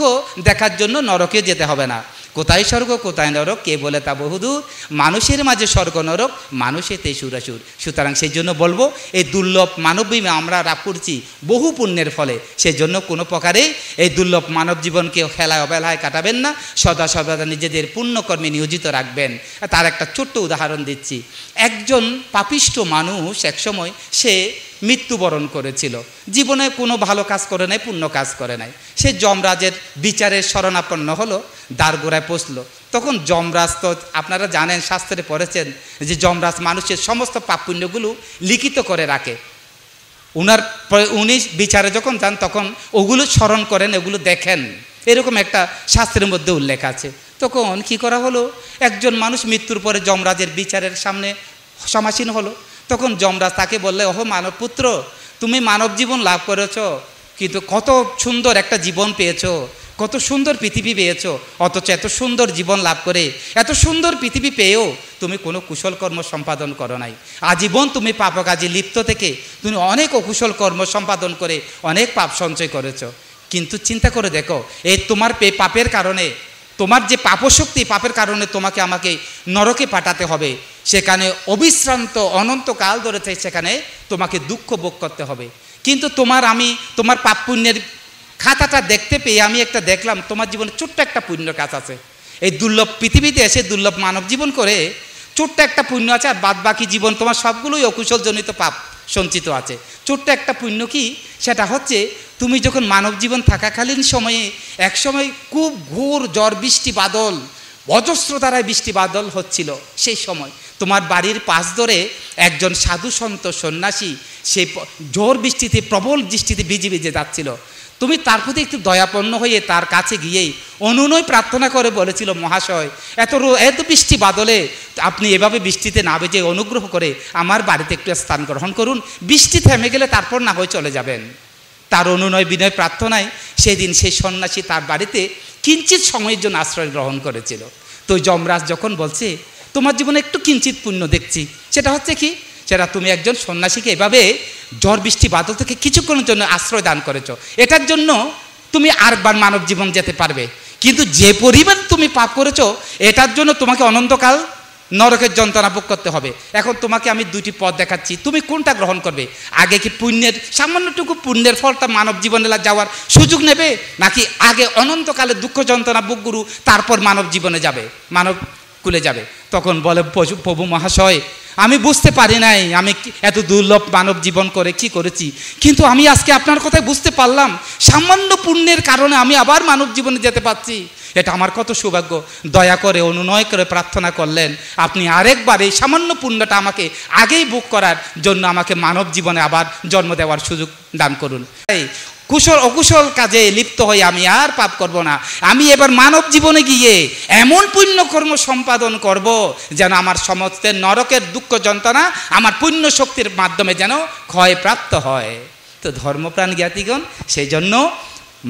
দেখার জন্য নরকে যেতে হবে না। কোথায় স্বর্গ কোথায় নরক, কে বলে তা বহুদূর, মানুষের মাঝে স্বর্গ নরক, মানুষেতে সুরাসুর। সুতরাং সেই জন্য বলবো, এই দুর্লভ মানবজীবনে আমরা লাভ করছি বহু পুণ্যের ফলে। সেই জন্য কোনো প্রকারে এই দুর্লভ মানব জীবনকে খেলায় অবেলায় কাটাবেন না, সদা সর্বদা নিজেদের পুণ্যকর্মে নিয়োজিত রাখবেন। তার একটা ছোট্ট উদাহরণ দিচ্ছি। একজন পাপিষ্ঠ মানুষ একসময় সে মৃত্যুবরণ করেছিল, জীবনে কোনো ভালো কাজ করে নাই, পুণ্য কাজ করে নাই। সে যমরাজের বিচারের শরণাপন্ন হলো, দ্বারগোড়ায় পৌঁছলো। তখন যমরাজ তো আপনারা জানেন, শাস্ত্রে পড়েছেন যে যমরাজ মানুষের সমস্ত পাপ পুণ্যগুলো লিখিত করে রাখে। উনি বিচারে যখন যান তখন ওগুলো স্মরণ করেন, ওগুলো দেখেন, এরকম একটা শাস্ত্রের মধ্যে উল্লেখ আছে। তখন কি করা হলো, একজন মানুষ মৃত্যুর পরে যমরাজের বিচারের সামনে সমাসীন হলো। তখন যমরাজ তাকে বললে, ওহো মানব পুত্র, তুমি মানব জীবন লাভ করেছ, কিন্তু কত সুন্দর একটা জীবন পেয়েছো, কত সুন্দর পৃথিবী পেয়েছো, অথচ এত সুন্দর জীবন লাভ করে, এত সুন্দর পৃথিবী পেয়েও তুমি কোনো কুশল কর্ম সম্পাদন করো নাই। আজীবন তুমি পাপকাজে লিপ্ত থেকে তুমি অনেক অকুশল কর্ম সম্পাদন করে অনেক পাপ সঞ্চয় করেছো। কিন্তু চিন্তা করে দেখো, এই তোমার পাপের কারণে, তোমার যে পাপশক্তি, পাপের কারণে তোমাকে আমাকে নরকে পাঠাতে হবে, সেখানে অবিশ্রান্ত অনন্তকাল ধরে সেখানে তোমাকে দুঃখ ভোগ করতে হবে। কিন্তু তোমার পাপ পুণ্যের খাতাটা দেখতে পেয়ে আমি একটা দেখলাম, তোমার জীবনে ছোট্ট একটা পুণ্য কাজ আছে। এই দুর্লভ পৃথিবীতে এসে দুর্লভ মানব জীবন করে ছোট্ট একটা পুণ্য আছে, আর বাদ বাকি জীবন তোমার সবগুলোই অকুশলজনিত পাপ সঞ্চিত আছে। ছোট্ট একটা পুণ্য কি, সেটা হচ্ছে তুমি যখন মানব জীবন থাকাকালীন সময়ে একসময় খুব ঘোর ঝড় বৃষ্টি বাদল, অজস্র ধারায় বৃষ্টি বাদল হচ্ছিল, সেই সময় তোমার বাড়ির পাশ ধরে একজন সাধু সন্ত সন্ন্যাসী সেই ঝড় বৃষ্টিতে, প্রবল বৃষ্টিতে ভিজে ভিজে যাচ্ছিল। তুমি তার প্রতি একটু দয়াপন্ন হয়ে তার কাছে গিয়েই অনুনয় প্রার্থনা করে বলেছিল, মহাশয়, এত বৃষ্টি বাদলে আপনি এভাবে বৃষ্টিতে না ভিজে অনুগ্রহ করে আমার বাড়িতে একটু স্থান গ্রহণ করুন, বৃষ্টি থেমে গেলে তারপর না হয় চলে যাবেন। তার অনুনয় বিনয় প্রার্থনায় সেদিন সেই সন্ন্যাসী তার বাড়িতে কিঞ্চিত সময়ের জন্য আশ্রয় গ্রহণ করেছিল। তো যমরাজ যখন বলছে, তোমার জীবনে একটু কিঞ্চিত পুণ্য দেখছি, সেটা হচ্ছে কি, সেটা তুমি একজন সন্ন্যাসীকে এভাবে ঝড় বৃষ্টি বাদল থেকে কিছুক্ষণের জন্য আশ্রয় দান করেছো, এটার জন্য তুমি আরেকবার মানব জীবন যেতে পারবে। কিন্তু যে পরিমাণ তুমি পাপ করেছো, এটার জন্য তোমাকে অনন্তকাল নরকের যন্ত্রণা ভোগ করতে হবে। এখন তোমাকে আমি দুটি পথ দেখাচ্ছি, তুমি কোনটা গ্রহণ করবে? আগে কি পুণ্যের সামান্যটুকু পুণ্যের ফলটা মানব জীবনে যাওয়ার সুযোগ নেবে, নাকি আগে অনন্তকালে দুঃখ যন্ত্রণা ভোগ করু তারপর মানব জীবনে যাবে, মানব কুলে যাবে? তখন বলে, প্রভু মহাশয়, আমি বুঝতে পারি নাই আমি এত দুর্লভ মানব জীবন করে কি করেছি, কিন্তু আমি আজকে আপনার কথায় বুঝতে পারলাম, সামান্য পুণ্যের কারণে আমি আবার মানব জীবনে যেতে পারছি, এটা আমার কত সৌভাগ্য। দয়া করে অনুনয় করে প্রার্থনা করলেন, আপনি আরেকবার এই সামান্য পুণ্যটা আমাকে আগেই ভোগ করার জন্য আমাকে মানব জীবনে আবার জন্ম দেওয়ার সুযোগ দান করুন। কুশল অকুশল কাজে লিপ্ত হয়ে আমি আর পাপ করব না। আমি এবার মানব জীবনে গিয়ে এমন পুণ্যকর্ম সম্পাদন করব যেন আমার সমস্ত নরকের দুঃখ যন্ত্রণা আমার পুণ্য শক্তির মাধ্যমে যেন ক্ষয়প্রাপ্ত হয়। তো ধর্মপ্রাণ জ্ঞাতিগণ, সেই জন্য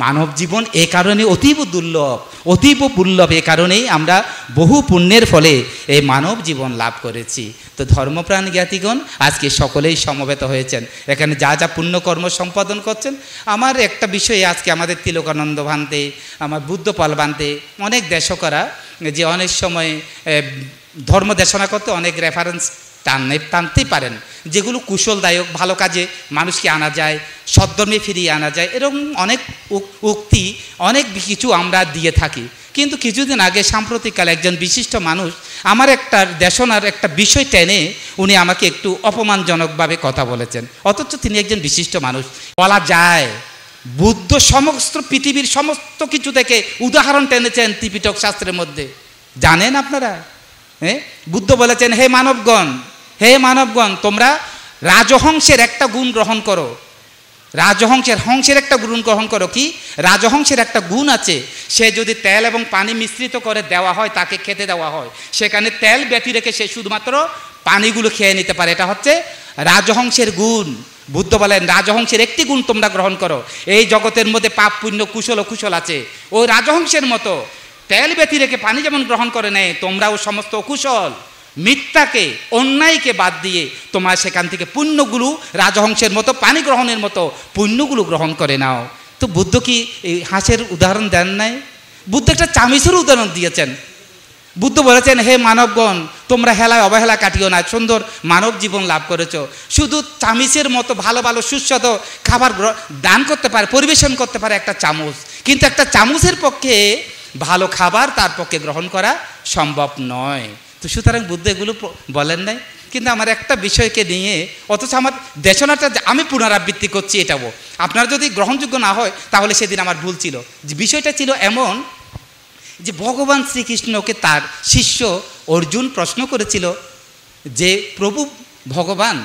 মানব জীবন এ কারণে অতীব দুর্লভ, অতীব দুর্লভ। এ কারণেই আমরা বহু পুণ্যের ফলে এই মানব জীবন লাভ করেছি। তো ধর্মপ্রাণ জ্ঞাতিগণ, আজকে সকলেই সমবেত হয়েছেন, এখানে যা যা পুণ্যকর্ম সম্পাদন করছেন। আমার একটা বিষয়ে আজকে আমাদের তিলকানন্দ ভান্তে, আমার বুদ্ধপাল ভান্তে, অনেক দেশকরা যে অনেক সময় ধর্ম দেশনা করতে অনেক রেফারেন্স টানতেই পারেন, যেগুলো কুশলদায়ক, ভালো কাজে মানুষকে আনা যায়, সদ্ধর্মে ফিরিয়ে আনা যায়, এরকম অনেক উক্তি, অনেক কিছু আমরা দিয়ে থাকি। কিন্তু কিছুদিন আগে সাম্প্রতিককালে একজন বিশিষ্ট মানুষ আমার একটা দেশনার একটা বিষয় টেনে উনি আমাকে একটু অপমানজনকভাবে কথা বলেছেন, অথচ তিনি একজন বিশিষ্ট মানুষ। বলা যায় বুদ্ধ সমস্ত পৃথিবীর সমস্ত কিছু থেকে উদাহরণ টেনেছেন ত্রিপিটক শাস্ত্রের মধ্যে। জানেন আপনারা? বুদ্ধ বলেছেন, হে মানবগণ, হে মানবগণ, তোমরা রাজহংসের একটা গুণ গ্রহণ করো। হংসের একটা গুণ গ্রহণ করো। কি? রাজহংসের একটা গুণ আছে, সে যদি তেল এবং পানি মিশ্রিত করে দেওয়া হয়, তাকে খেতে দেওয়া হয়, সেখানে তেল ব্যতি রেখে সে শুধুমাত্র পানিগুলো খেয়ে নিতে পারে। এটা হচ্ছে রাজহংসের গুণ। বুদ্ধ বলেন, রাজহংসের একটি গুণ তোমরা গ্রহণ করো। এই জগতের মধ্যে পাপ পুণ্য কুশল অকুশল আছে, ওই রাজহংসের মতো তেল ব্যতি রেখে পানি যেমন গ্রহণ করে নেয়, তোমরাও সমস্ত অকুশল মিথ্যাকে অন্যায়কে বাদ দিয়ে তোমরা সেখান থেকে পুণ্যগুলো রাজহংসের মতো পানি গ্রহণের মতো পুণ্যগুলো গ্রহণ করে নাও। তো বুদ্ধ কি এই হাঁসের উদাহরণ দেন নাই? বুদ্ধ একটা চামিচের উদাহরণ দিয়েছেন। বুদ্ধ বলেছেন, হে মানবগণ, তোমরা হেলায় অবহেলা কাটিও না, সুন্দর মানব জীবন লাভ করেছো। শুধু চামিচের মতো ভালো ভালো সুস্বাদু খাবার দান করতে পারে, পরিবেশন করতে পারে একটা চামচ, কিন্তু একটা চামচের পক্ষে ভালো খাবার তার পক্ষে গ্রহণ করা সম্ভব নয়। তো সুতরাং বুদ্ধ এগুলো বলেন নাই। কিন্তু আমার একটা বিষয়কে নিয়ে, অথচ আমার দেশনাটা আমি পুনরাবৃত্তি করছি, এটাও আপনার যদি গ্রহণযোগ্য না হয় তাহলে সেদিন আমার ভুল ছিল। যে বিষয়টা ছিল এমন যে ভগবান শ্রীকৃষ্ণকে তার শিষ্য অর্জুন প্রশ্ন করেছিল যে, প্রভু ভগবান,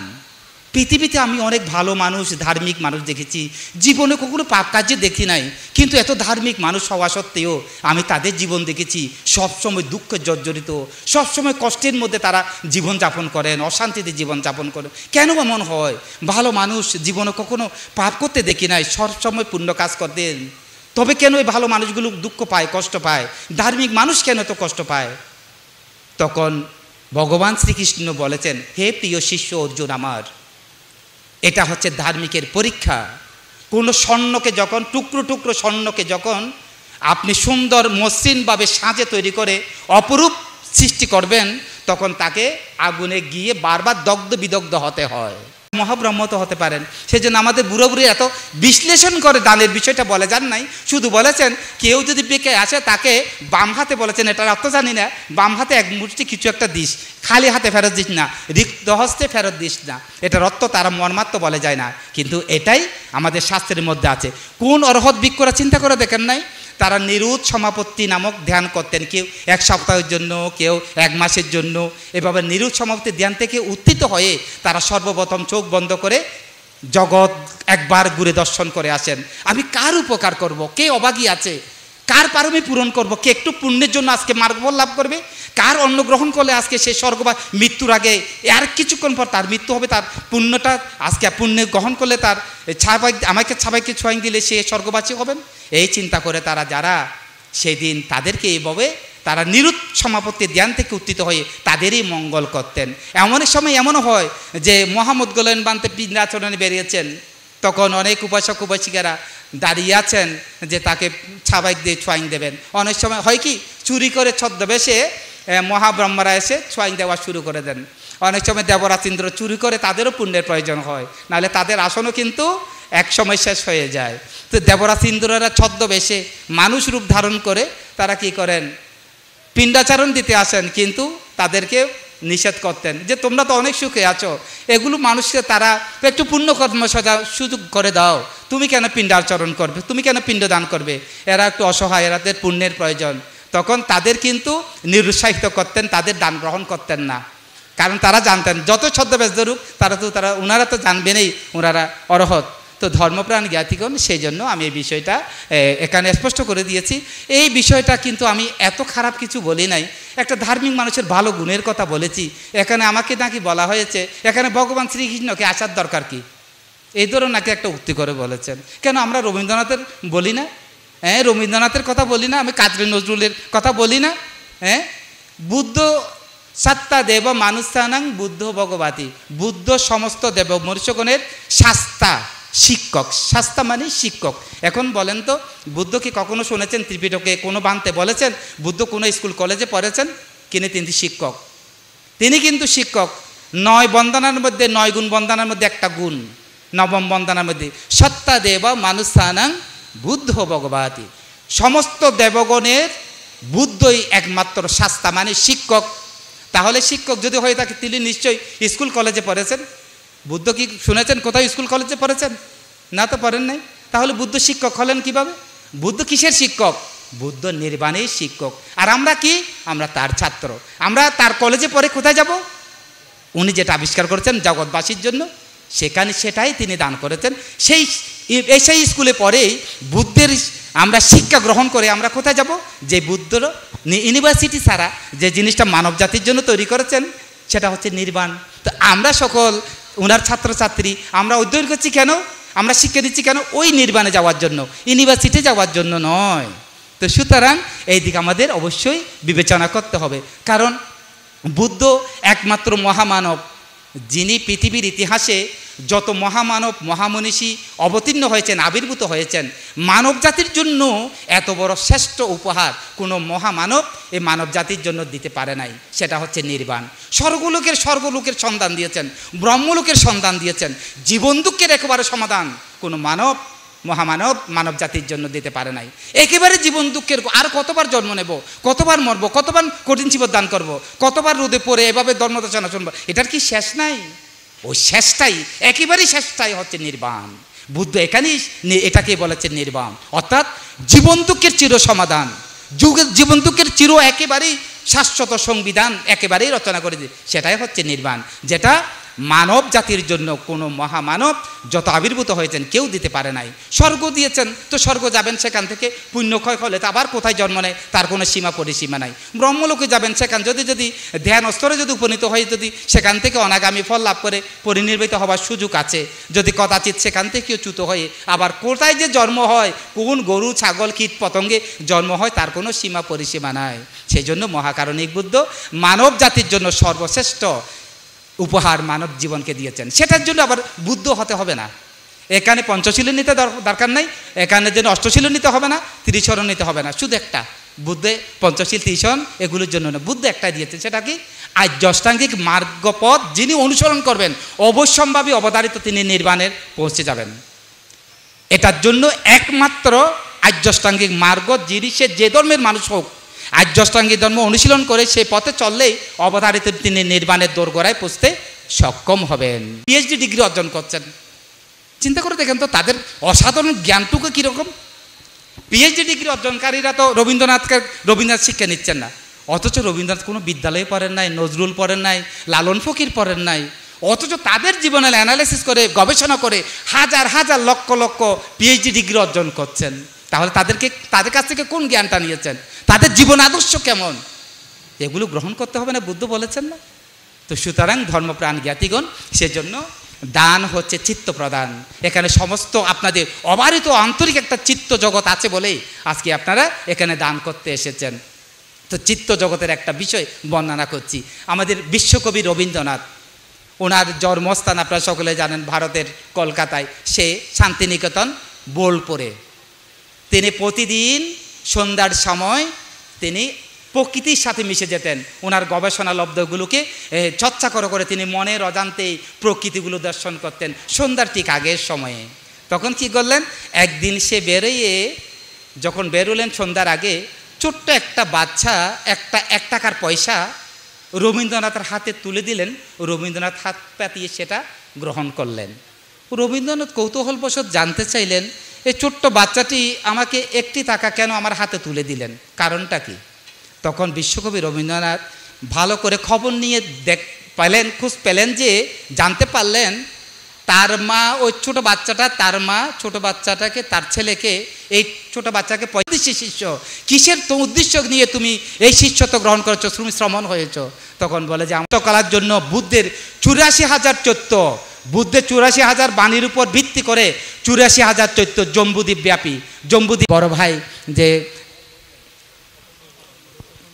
পৃথিবীতে আমি অনেক ভালো মানুষ, ধার্মিক মানুষ দেখেছি, জীবনে কখনো পাপ কাজে দেখি নাই, কিন্তু এত ধার্মিক মানুষ হওয়া সত্ত্বেও আমি তাদের জীবন দেখেছি সবসময় দুঃখে জর্জরিত, সবসময় কষ্টের মধ্যে তারা জীবনযাপন করেন, অশান্তিতে জীবনযাপন করেন। কেন এমন হয়? ভালো মানুষ জীবনে কখনো পাপ করতে দেখি নাই, সবসময় পুণ্য কাজ করতেন, তবে কেন এই ভালো মানুষগুলো দুঃখ পায়, কষ্ট পায়? ধার্মিক মানুষ কেন এত কষ্ট পায়? তখন ভগবান শ্রীকৃষ্ণ বলেছেন, হে প্রিয় শিষ্য অর্জুন আমার, এটা হচ্ছে ধার্মিকের পরীক্ষা। কোনো স্বর্ণকে যখন টুকরো টুকরো স্বর্ণকে যখন আপনি সুন্দর মসৃণভাবে সাজে তৈরি করে অপরূপ সৃষ্টি করবেন, তখন তাকে আগুনে গিয়ে বারবার দগ্ধ বিদগ্ধ হতে হয়, মহাব্রহ্ম তো হতে পারেন। সেই জন্য আমাদের বুড়ো বুড়ি এত বিশ্লেষণ করে দানের বিষয়টা বলে যান নাই, শুধু বলেছেন কেউ যদি বেঁকে আসে তাকে বাম হাতে, বলেছেন এটার অর্থ জানি না, বাম হাতে এক মুষ্টি কিছু একটা দিস, খালি হাতে ফেরত দিস না, রিক্ত হস্তে ফেরত দিস না, এটার অর্থ তারা মর্মার্থ বলে যায় না, কিন্তু এটাই আমাদের শাস্ত্রের মধ্যে আছে। কোন অরহৎ ভিক্ষুরা চিন্তা করে দেখেন নাই? তারা নিরুৎ সমাপত্তি নামক ধ্যান করতেন, কেউ এক সপ্তাহের জন্য, কেউ এক মাসের জন্য। এভাবে নিরুৎ সমাপত্তি ধ্যান থেকে উত্থিত হয়ে তারা সর্বপ্রথম চোখ বন্ধ করে জগৎ একবার ঘুরে দর্শন করে আসেন। আমি কার উপকার করব? কে অভাগী আছে? কার পারমি পূরণ করব? কে একটু পুণ্যের জন্য আজকে মার্গফল লাভ করবে? কার অন্ন গ্রহণ করলে আজকে সে স্বর্গ বা মৃত্যুর আগে আর কিছুক্ষণ পর তার মৃত্যু হবে, তার পুণ্যটা আজকে পুণ্য গ্রহণ করলে তার আমাকে সবাইকে ছোঁয়াই দিলে সে স্বর্গবাসী হবেন। এই চিন্তা করে তারা যারা সেদিন তাদেরকে এইভাবে তারা নিরুৎ সমাপত্তি ধ্যান থেকে উত্থিত হয়ে তাদেরই মঙ্গল করতেন। এমন সময় এমনও হয় যে মোহাম্মদ গোলেন বানতে পিণ্ডাচরণে বেরিয়েছেন, তখন অনেক উপাসক উপাসিকারা দাঁড়িয়ে আছেন যে তাকে ছাবাইক দিয়ে ছোঁয়াইন দেবেন। অনেক সময় হয় কি, চুরি করে ছদ্মবেশে মহাব্রহ্মরা এসে ছোঁয়াইন দেওয়া শুরু করে দেন। অনেক সময় দেবরাজ ইন্দ্র চুরি করে, তাদেরও পুণ্যের প্রয়োজন হয়, নাহলে তাদের আসনও কিন্তু এক সময় শেষ হয়ে যায়। তো দেবরাজ ইন্দ্ররা ছদ্মবেশে মানুষ রূপ ধারণ করে তারা কি করেন, পিণ্ডাচারণ দিতে আসেন, কিন্তু তাদেরকে নিষেধ করতেন যে তোমরা তো অনেক সুখে আছো, এগুলো মানুষকে তারা একটু পুণ্যকর্ম সুযোগ করে দাও, তুমি কেন পিণ্ডাচরণ করবে, তুমি কেন পিণ্ডদান করবে, এরা একটু অসহায়, এরাদের পুণ্যের প্রয়োজন। তখন তাদের কিন্তু নিরুৎসাহিত করতেন, তাদের দান গ্রহণ করতেন না, কারণ তারা জানতেন যত ছদ্মবেশ ধরুক ওনারা তো জানবেনই ওনারা অরহৎ। তো ধর্মপ্রাণ জ্ঞাতিগণ, সেই জন্য আমি এই বিষয়টা এখানে স্পষ্ট করে দিয়েছি। এই বিষয়টা কিন্তু আমি এত খারাপ কিছু বলি নাই, একটা ধার্মিক মানুষের ভালো গুণের কথা বলেছি। এখানে আমাকে নাকি বলা হয়েছে এখানে ভগবান শ্রীকৃষ্ণকে আসার দরকার কি, এই ধরনের নাকি একটা উক্তি করে বলেছেন। কেন আমরা রবীন্দ্রনাথের বলি না? হ্যাঁ, রবীন্দ্রনাথের কথা বলি না, আমি কাজী নজরুলের কথা বলি না? হ্যাঁ, বুদ্ধ সত্তা দেব মানুষানাং বুদ্ধ ভগবতী, বুদ্ধ সমস্ত দেব মনুষ্যগণের শাস্তা শিক্ষক। শাস্তা মানে শিক্ষক। এখন বলেন তো, বুদ্ধ কি কখনো শুনেছেন ত্রিপিটকে কোনো বানতে বলেছেন? বুদ্ধ কোনো স্কুল কলেজে পড়েছেন? কিনে তিনি শিক্ষক, তিনি কিন্তু শিক্ষক। 9 বন্দনার মধ্যে 9 গুণ বন্দনার মধ্যে একটা গুণ, নবম বন্দনার মধ্যে সত্তা দেব মানুষানাং বুদ্ধ ভগবতী, সমস্ত দেবগণের বুদ্ধই একমাত্র শাস্তা মানে শিক্ষক। তাহলে শিক্ষক যদি হয়ে থাকে তিনি নিশ্চয়ই স্কুল কলেজে পড়েছেন। বুদ্ধ কি শুনেছেন কোথাও স্কুল কলেজে পড়েছেন? না, তো পড়েন নাই। তাহলে বুদ্ধ শিক্ষক হলেন কিভাবে? বুদ্ধ কিসের শিক্ষক? বুদ্ধ নির্বাণের শিক্ষক। আর আমরা কি? আমরা তার ছাত্র। আমরা তার কলেজে পড়ে কোথায় যাব? উনি যেটা আবিষ্কার করেছেন জগৎবাসীর জন্য, সেখানে সেটাই তিনি দান করেছেন। সেই স্কুলে পড়েই বুদ্ধের আমরা শিক্ষা গ্রহণ করে আমরা কোথায় যাব? যে বুদ্ধর ইউনিভার্সিটি ছাড়া যে জিনিসটা মানব জাতির জন্য তৈরি করেছেন সেটা হচ্ছে নির্বাণ। তো আমরা সকল ওনার ছাত্রছাত্রী, আমরা অধ্যয়ন করছি কেন? আমরা শিক্ষা দিচ্ছি কেন? ওই নির্বাণে যাওয়ার জন্য, ইউনিভার্সিটি যাওয়ার জন্য নয়। তো সুতরাং এই দিকে আমাদের অবশ্যই বিবেচনা করতে হবে। কারণ বুদ্ধ একমাত্র মহামানব, যিনি পৃথিবীর ইতিহাসে যত মহামানব মহামনীষী অবতীর্ণ হয়েছেন, আবির্ভূত হয়েছেন, মানব জাতির জন্য এত বড় শ্রেষ্ঠ উপহার কোনো মহামানব এই মানব জাতির জন্য দিতে পারে নাই। সেটা হচ্ছে নির্বাণ। স্বর্গলোকের সন্ধান দিয়েছেন, ব্রহ্মলোকের সন্ধান দিয়েছেন, জীবন দুঃখের একেবারে সমাধান কোনো মহামানব মানব জাতির জন্য দিতে পারে নাই। একেবারে জীবন দুঃখের, আর কতবার জন্ম নেব, কতবার মরবো, কতবার কঠিন জীবন দান করব, কতবার রোদে পড়ে এভাবে ধর্মদেশনা শুনবো, এটার কি শেষ নাই? ওই শেষটাই, একেবারেই শেষটাই হচ্ছে নির্বাণ। বুদ্ধ এখানেই এটাকে বলেছেন নির্বাণ, অর্থাৎ জীবন দুঃখের চির সমাধান, জীবন দুঃখের চির একেবারেই শাশ্বত সংবিধান একেবারেই রচনা করে দিয়ে, সেটাই হচ্ছে নির্বাণ, যেটা মানব জাতির জন্য কোনো মহামানব যত আবির্ভূত হয়েছেন কেউ দিতে পারে নাই। স্বর্গ দিয়েছেন, তো স্বর্গ যাবেন, সেখান থেকে পুণ্যক্ষয় হলে তো আবার কোথায় জন্ম নেয় তার কোনো সীমা পরিসীমা নাই। ব্রহ্মলোকে যাবেন, সেখান যদি ধ্যান স্তরে যদি উপনীত হয়, যদি সেখান থেকে অনাগামী ফল লাভ করে পরিনির্বাচিত হওয়ার সুযোগ আছে। যদি কদাচিৎ সেখান থেকেও চ্যুত হয়ে আবার কোথায় যে জন্ম হয়, কোন গরু ছাগল কীট পতঙ্গে জন্ম হয় তার কোনো সীমা পরিসীমা নাই। সেই জন্য মহাকারণিক বুদ্ধ মানব জাতির জন্য সর্বশ্রেষ্ঠ উপহার মানব জীবনকে দিয়েছেন। সেটার জন্য আবার বুদ্ধ হতে হবে না, এখানে পঞ্চশীলও নিতে দরকার নাই, এখানে যেন অষ্টশীলও নিতে হবে না, ত্রিশরণ নিতে হবে না, শুধু একটা বুদ্ধে পঞ্চশীল ত্রিশরণ এগুলোর জন্য না, বুদ্ধ একটাই দিয়েছেন। সেটা কি? আর্য অষ্টাঙ্গিক মার্গপথ যিনি অনুসরণ করবেন অবশ্যম্ভাবী অবধারিত তিনি নির্বাণের পৌঁছে যাবেন। এটার জন্য একমাত্র আর্য অষ্টাঙ্গিক মার্গ, যিনি সে যে ধর্মের মানুষ হোক, আর্য অষ্টাঙ্গিক ধর্ম অনুশীলন করে সেই পথে চললেই অবধারিত তিনি নির্বাণের দোরগোড়ায় পৌঁছতে সক্ষম হবেন। পিএইচডি ডিগ্রি অর্জন করছেন, চিন্তা করে দেখেন তো তাদের অসাধারণ জ্ঞানটুকু কীরকম। পিএইচডি ডিগ্রি অর্জনকারীরা তো রবীন্দ্রনাথ শিক্ষা নিচ্ছেন না, অথচ রবীন্দ্রনাথ কোনো বিদ্যালয়ে পড়েন নাই, নজরুল পড়েন নাই, লালন ফকির পড়েন নাই, অথচ তাদের জীবনের অ্যানালাইসিস করে গবেষণা করে হাজার হাজার লক্ষ লক্ষ পিএইচডি ডিগ্রি অর্জন করছেন। তাহলে তাদের কাছ থেকে কোন জ্ঞানটা নিয়েছেন, তাদের জীবন আদর্শ কেমন, এগুলো গ্রহণ করতে হবে না? বুদ্ধ বলেছেন না? তো সুতরাং ধর্মপ্রাণ জ্ঞাতিগণ, সেজন্য দান হচ্ছে চিত্ত প্রদান। এখানে সমস্ত আপনাদের অবারিত আন্তরিক একটা চিত্ত জগৎ আছে বলেই আজকে আপনারা এখানে দান করতে এসেছেন। তো চিত্ত জগতের একটা বিষয় বর্ণনা করছি। আমাদের বিশ্বকবি রবীন্দ্রনাথ, ওনার জন্মস্থান আপনারা সকলে জানেন ভারতের কলকাতায়, সে শান্তিনিকেতন বোলপুরে। তিনি প্রতিদিন সন্ধ্যার সময় তিনি প্রকৃতির সাথে মিশে যেতেন, ওনার গবেষণা লব্ধগুলোকে চর্চা করে তিনি মনের অজান্তেই প্রকৃতিগুলো দর্শন করতেন সন্ধ্যার ঠিক আগের সময়ে। তখন কি করলেন, একদিন সে যখন বেরোলেন সন্ধ্যার আগে, ছোট্ট একটা বাচ্চা একটা 1 টাকার পয়সা রবীন্দ্রনাথের হাতে তুলে দিলেন, রবীন্দ্রনাথ হাত পাতিয়ে সেটা গ্রহণ করলেন। রবীন্দ্রনাথ কৌতূহলবশত জানতে চাইলেন, এই ছোট্ট বাচ্চাটি আমাকে 1 টাকা কেন আমার হাতে তুলে দিলেন, কারণটা কি? তখন বিশ্বকবি রবীন্দ্রনাথ ভালো করে খবর নিয়ে খোঁজ পেলেন, যে জানতে পারলেন তার মা ওই ছোট বাচ্চাটা, তার মা ছোট বাচ্চাটাকে, তার ছেলেকে, এই ছোট বাচ্চাকে শিষ্য, কিসের তো উদ্দেশ্য নিয়ে তুমি এই শিষ্যত্ব গ্রহণ করেছো, তুমি শ্রমণ হয়েছ? তখন বলে যে আমার কলার জন্য বুদ্ধের 84,000 চৈত্য, বুদ্ধের 84,000 বাণীর উপর ভিত্তি করে 84,000 চৈত্য জম্বুদ্বীপ ব্যাপী। জম্বুদ্বীপ বড় ভাই যে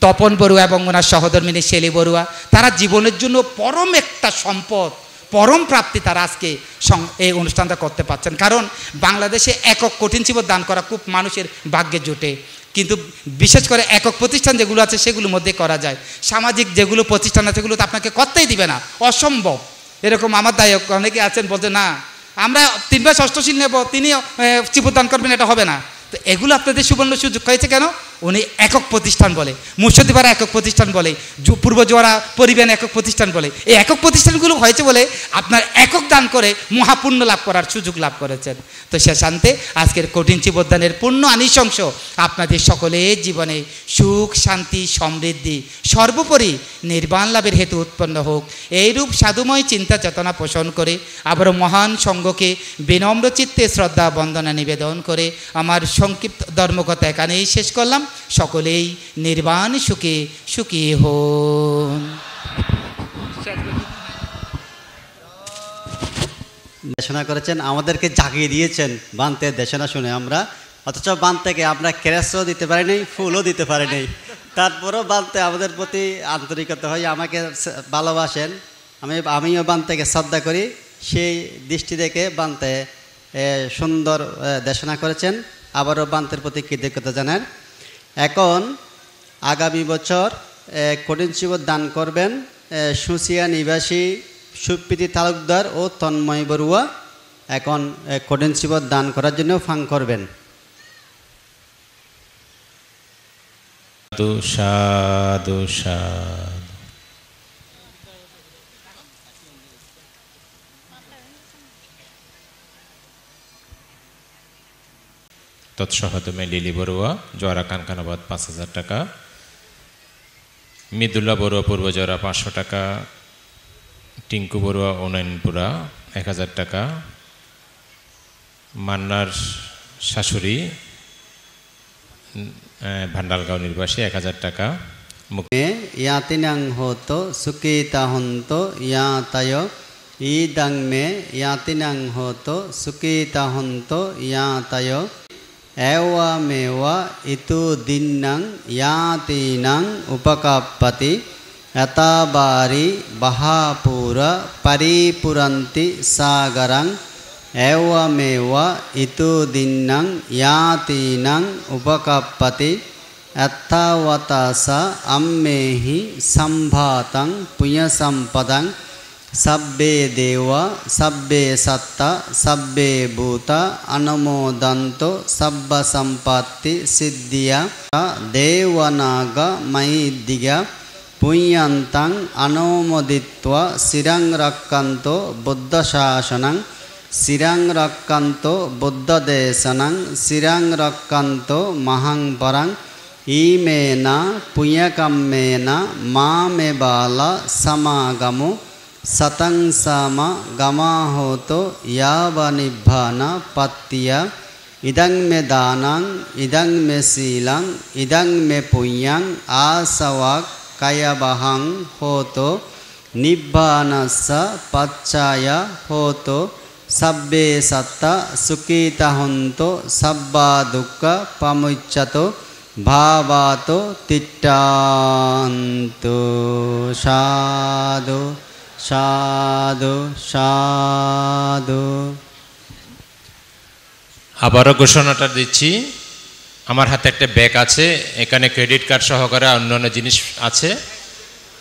তপন বড়ুয়া এবং ওনার সহধর্মিনী শেলী বড়ুয়া, তারা জীবনের জন্য পরম একটা সম্পদ, পরম প্রাপ্তি তারা আজকে এই অনুষ্ঠানটা করতে পারছেন। কারণ বাংলাদেশে একক কঠিন জীবন দান করা খুব মানুষের ভাগ্যে জোটে, কিন্তু বিশেষ করে একক প্রতিষ্ঠান যেগুলো আছে সেগুলোর মধ্যে করা যায়। সামাজিক যেগুলো প্রতিষ্ঠান আছে সেগুলো তো আপনাকে করতেই দিবে না, অসম্ভব। এরকম আমার দায়ক অনেকে আছেন বলতে না আমরা 3 বার ষষ্ঠশীল নেব, তিনি জীবদান করবেন, এটা হবে না। তো এগুলো আপনাদের সুবর্ণ সুযোগ হয়েছে কেন? উনি একক প্রতিষ্ঠান বলে, মুর্শিদাবাদ একক প্রতিষ্ঠান বলে, পূর্ব জোয়ারা পরিবহন একক প্রতিষ্ঠান বলে। এই একক প্রতিষ্ঠানগুলো হয়েছে বলে আপনার একক দান করে মহাপুণ্য লাভ করার সুযোগ লাভ করেছেন। তো সে শান্তে আজকের কঠিন জীবদানের পূর্ণ আনিশংস আপনাদের সকলের জীবনে সুখ, শান্তি, সমৃদ্ধি, সর্বোপরি নির্বাণ লাভের হেতু উৎপন্ন হোক, এইরূপ সাধুময় চিন্তা চেতনা পোষণ করে আবারও মহান সঙ্গকে বিনম্র চিত্তে শ্রদ্ধা বন্দনা নিবেদন করে আমার সংক্ষিপ্ত ধর্মকথা এখানেই শেষ করলাম। সকলেই নির্বাণ সুখে সুখী হন। দেশনা করেছেন, আমাদেরকে জাগিয়ে দিয়েছেন বান্তের দেশনা শুনে আমরা, অথচ বান্ত থেকে আমরা ক্রেসও দিতে পারি নাই, ফুলও দিতে পারি নাই। তারপরেও বান্তে আমাদের প্রতি আন্তরিকতা হয়, আমাকে ভালোবাসেন, আমিও বান্তেকে শ্রদ্ধা করি, সেই দৃষ্টি থেকে বান্তে সুন্দর দেশনা করেছেন। আবারও বান্তের প্রতি কৃতজ্ঞতা জানান। এখন আগামী বছর কঠিন জীবন দান করবেন সুসিয়া নিবাসী সুপ্রীতি তালুকদার ও তন্ময় বড়ুয়া। এখন কঠিন জীবন দান করার জন্য ফাং করবেন। সাধু সাধু সাধু। তৎসহতমে লিলি বড়ুয়া, জোয়ারা কানকানাবাদ 5,000 টাকা, মৃদুল্লা বড়ুয়া পূর্ব জোয়ারা 500 টাকা, টিঙ্কু বড়ুয়া উন্নয়নপুরা 1000 টাকা, মান্নার শাশুড়ি ভান্ডালগাঁও নির্বাসী 1000 টাকা। ইয়াতিনাং হতো সুকিতা হন্ত ইয়াতায় ইদাং মে ইয়াতিনাং হতো সুকিতা হন্ত ইয়াতায় এওয়া মেওয়া ইতু দিন্নাং ইয়াতিনাং উপকাপ্পতি এতাবারি বাহাপুরা পরিপুরন্তি সাগরাং এওয়া মেওয়া ইতু দিন্নাং ইয়াতিনাং উপকাপ্পতি এত্তাওয়াতাসা আম্মেহি সম্ভাতং পুণ্যসম্পদং সব্বে দেবা সব্বে সত্তা সব্বে ভূতা অনুমোদন্ত সব্ব সম্পত্তি সিদ্ধিয়া দেবনাগ মহিদিগা পুণ্যন্তং অনুমোদিত্বা শিরং রক্ষন্তো বুদ্ধশাসনং শিরং রক্ষন্তো বুদ্ধদেশনং শিরং রক্ষন্তো মহং পরং ইমেনা পুণ্যকম্মেন মামে বালা সমাগমো সতং সাম গমাহোতো ইয়াবনিভান পত্তিয়া ইদং মে দানং ইদং মে শীলং ইদং মে পুণ্যং আসওয়াক কয়বহং হোতো নিব্বানস্য পচ্চায় হোতো সব্বে সত্তা সুখিতা হন্তো সব্বা দুঃখ পমুচ্যতো ভাবাতো তিট্টান্তু। সাধু সাধু সাধু। আবারও ঘোষণাটা দিচ্ছি, আমার হাতে একটা ব্যাগ আছে, এখানে ক্রেডিট কার্ড সহকারে অন্যান্য জিনিস আছে,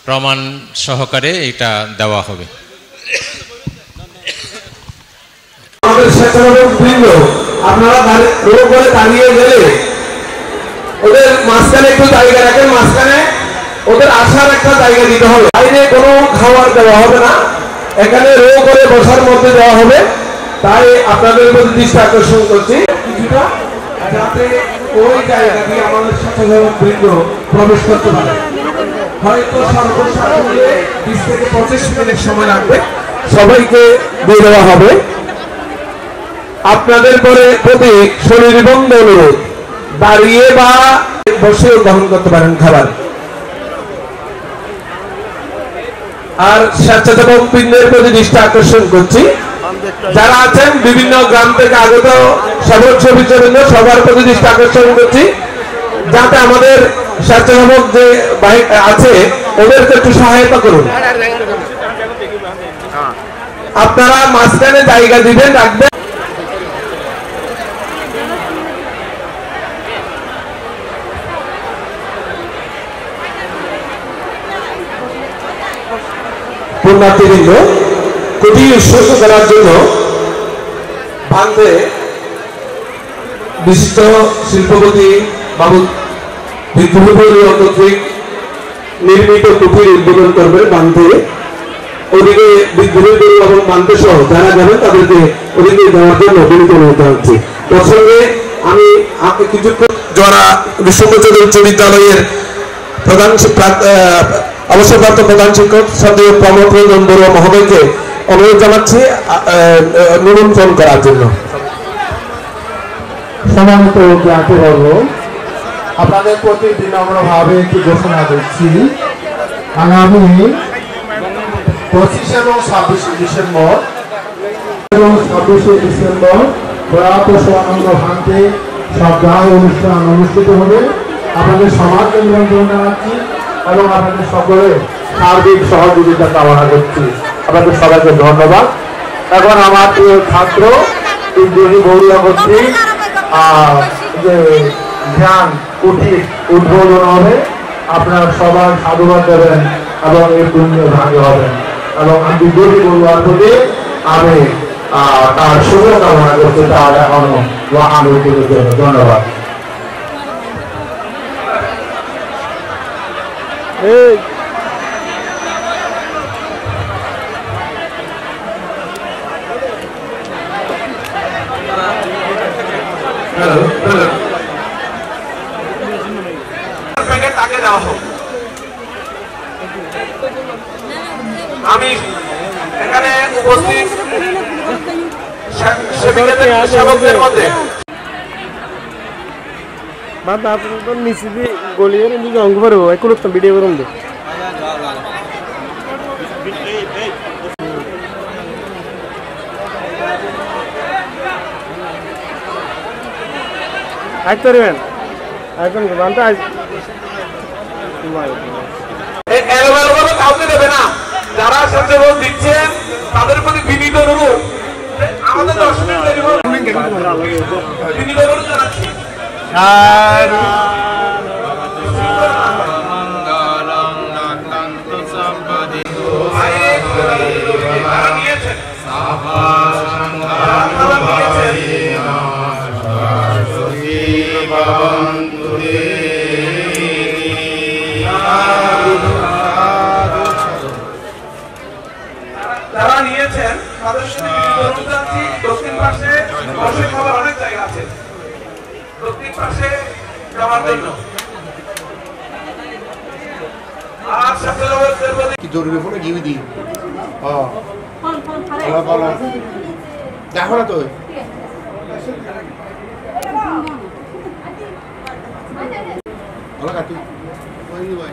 প্রমাণ সহকারে এটা দেওয়া হবে। আপনারা রোগ করে দাঁড়িয়ে গেলে ওদের মাঝখানে একটু জায়গা রাখেন, মাঝখানে ওদের আসার একটা জায়গা দিতে হবে। বাইরে কোনো খাবার দেওয়া হবে না, এখানে রো করে বসার মধ্যে দেওয়া হবে। তাই আপনাদের প্রতি দৃষ্টি আকর্ষণ করছি কিছুটা, যাতে ওই জায়গা দিয়ে আমাদের স্বেচ্ছাসেবকবৃন্দ প্রবেশ করতে পারে। হয়তো সর্বসাধারণে 20 থেকে 25 মিনিট সময় লাগবে। সবাইকে দিয়ে দেওয়া হবে। আপনাদের প্রতি শরীরবন্ধ অনুরোধ, দাঁড়িয়ে বা বসেও গ্রহণ করতে পারেন খাবার। আর স্বেচ্ছাসেবক বৃন্দের প্রতি দৃষ্টি আকর্ষণ করছি, যারা আছেন বিভিন্ন গ্রাম থেকে আগত সদস্যবৃন্দ সবার প্রতি দৃষ্টি আকর্ষণ করছি, যাতে আমাদের স্বেচ্ছাসেবক যে আছে ওদেরকে একটু সহায়তা করুন। আপনারা মাঝখানে জায়গা দিবেন, রাখবেন। পুণ্যার্থীবৃন্দ, কুটি উৎসর্গ করার জন্য ভাঙতে বিশিষ্ট শিল্পপতি বাবু বিদ্যুৎ কর্তৃক নির্মিত কুটির উদ্বোধন করবে বান্ধে। ওদিকে বিদ্যুৎ এবং বান্ধে সহ যারা যাবেন তাদেরকে ওদিকে দেওয়ার জন্য বিনীত অনুরোধ জানাচ্ছি। প্রসঙ্গে আমি কিছুক্ষণ যারা বিশ্ববিদ্যালয় উচ্চ বিদ্যালয়ের প্রধান অবসরপ্রাপ্ত প্রধান শিক্ষক শ্রদ্ধেয় প্রমোদ রঞ্জন বড়ুয়া মহোদয়কে অনুরোধ জানাচ্ছি নিমন্ত্রণ করার জন্য। সম্মানিত জ্ঞাতিবর্গ, আপনাদের প্রতি বিনম্রভাবে একটি ঘোষণা দিচ্ছি, আগামী 25 এবং 26 ডিসেম্বর প্রয়াত সোয়ানন্দ ভান্তে সপ্তাহ অনুষ্ঠান অনুষ্ঠিত হবে। আপনাদের সমাজকে নিমন্ত্রণ জানাচ্ছি এবং আপনাদের সকলের সার্বিক সহযোগিতা কামনা করছি। আপনাদের সবাইকে ধন্যবাদ। এখন আমার প্রিয় ছাত্র বিদ্রোহী বড়ুয়া কর্তৃক যে ধ্যান কুটির উদ্বোধন হবে, আপনারা সবাই সাধুবাদ দেবেন এবং এই পুণ্য ভাগে হবেন এবং আমি বিদ্রোহী বড়ুয়ার প্রতি আমি তার শুভকামনা করতে তার এখনো আনুগত্যের জন্য ধন্যবাদ। আমি এখানে উপস্থিত সেবকদের মধ্যে নিচে দিয়ে গলিয়ে অঙ্গ পারবো এখন ভিডিও করুন। আসতে পারবেন এখন কাউকে দেবে না। যারা স্বেচ্ছাসেবক দিচ্ছেন তাদের প্রতি বিনীত অনুরোধ, আমাদের দর্শনের বিনীত অনুরোধ জানাচ্ছি। যারা নিয়েছেন তাদের সাথে অনুরোধ জানাচ্ছি, দক্ষিণ পাশে বসে খাবার অনেক জায়গা আছে, দক্ষিণ পাশে যাওয়ার জন্য। আর স্বেচ্ছাসেবকদের প্রতি কি জরুরি ফোনে গিয়ে দিই দেখো না তো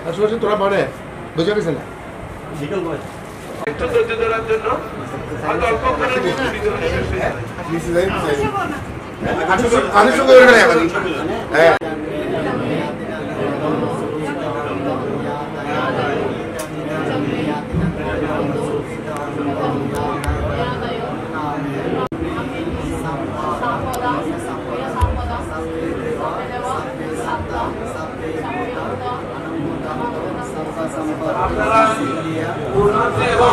আসলে তোরা মানে বুঝে গেছে না একটু ধৈর্য ধরার জন্য আপনারা এবং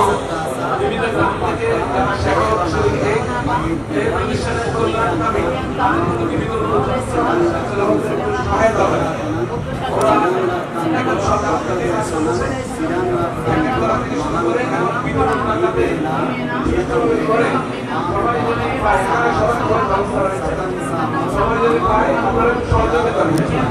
বিভিন্ন গ্রাম থেকে যারা সেবক এই প্রতিষ্ঠানের কল্যাণকামী বিভিন্ন সহায়তা করে ওরা এখন সরকার থেকে চলছে বিতরণ টাকাতে করে সবাই যদি পায় সবাই ব্যবস্থা রয়েছে, সবাই যদি পায় আপনারা সহযোগিতা করছেন।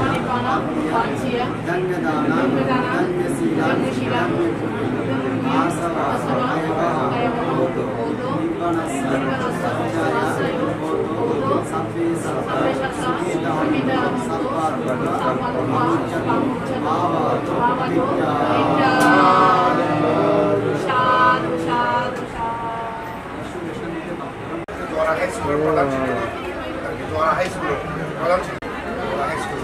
প্রধান শিক্ষক জোয়ারা হাই স্কুল প্রধান শিক্ষক হাই স্কুল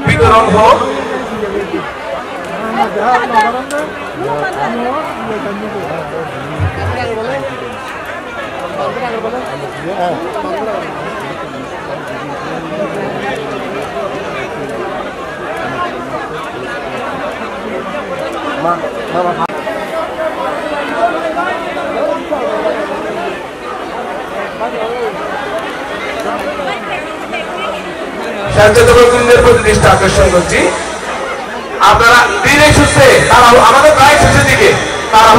বিতরণ হোক স্বেচ্ছাসেবকদের প্রতি দৃষ্টি আকর্ষণ করছি আপনারা ধীরে সুস্থে তারা আমাদের প্রায় শেষের দিকে তারা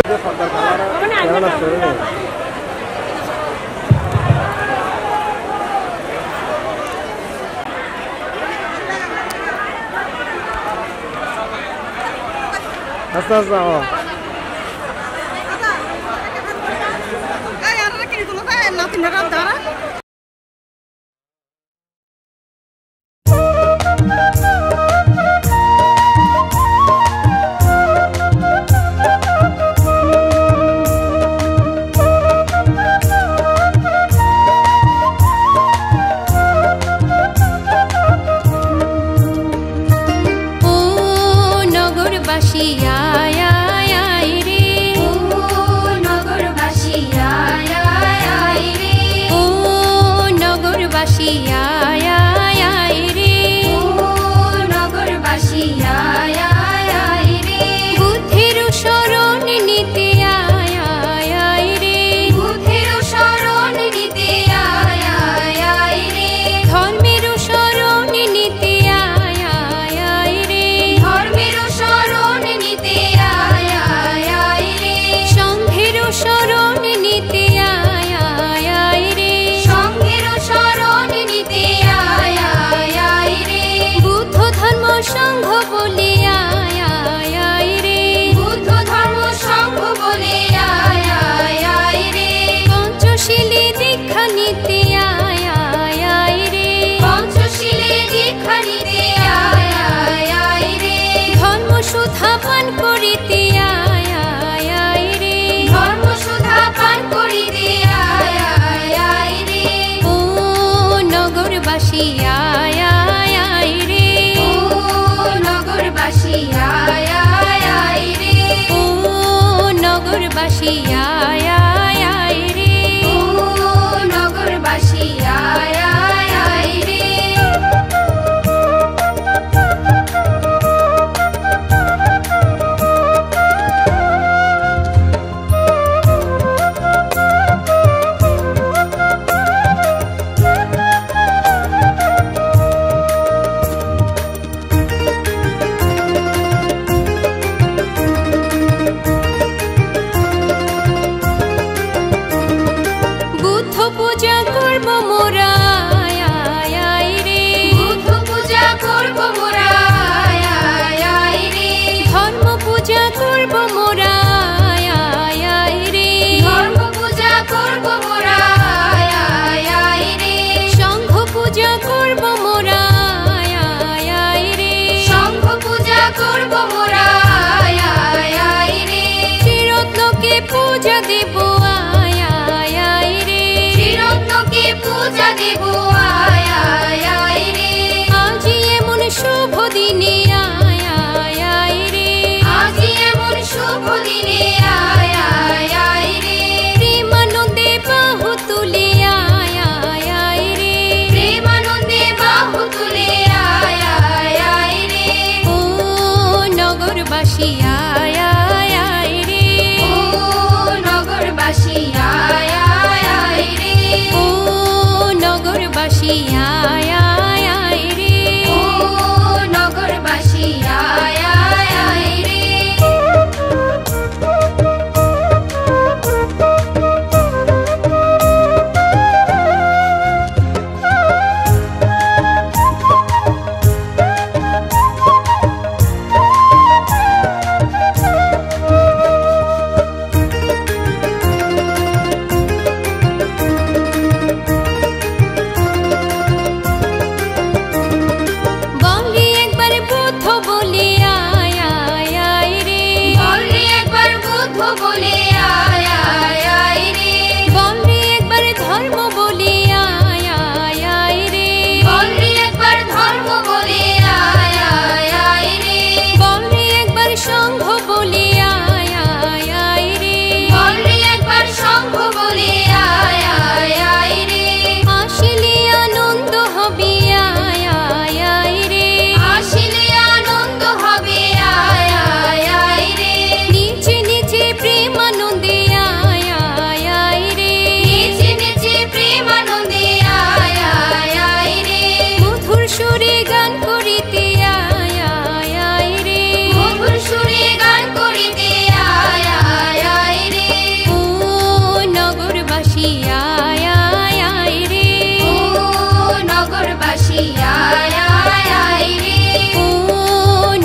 আস্তে আস্তে আয় আয় আয় রে ও নগরবাসী আয় আয় আয় রে ও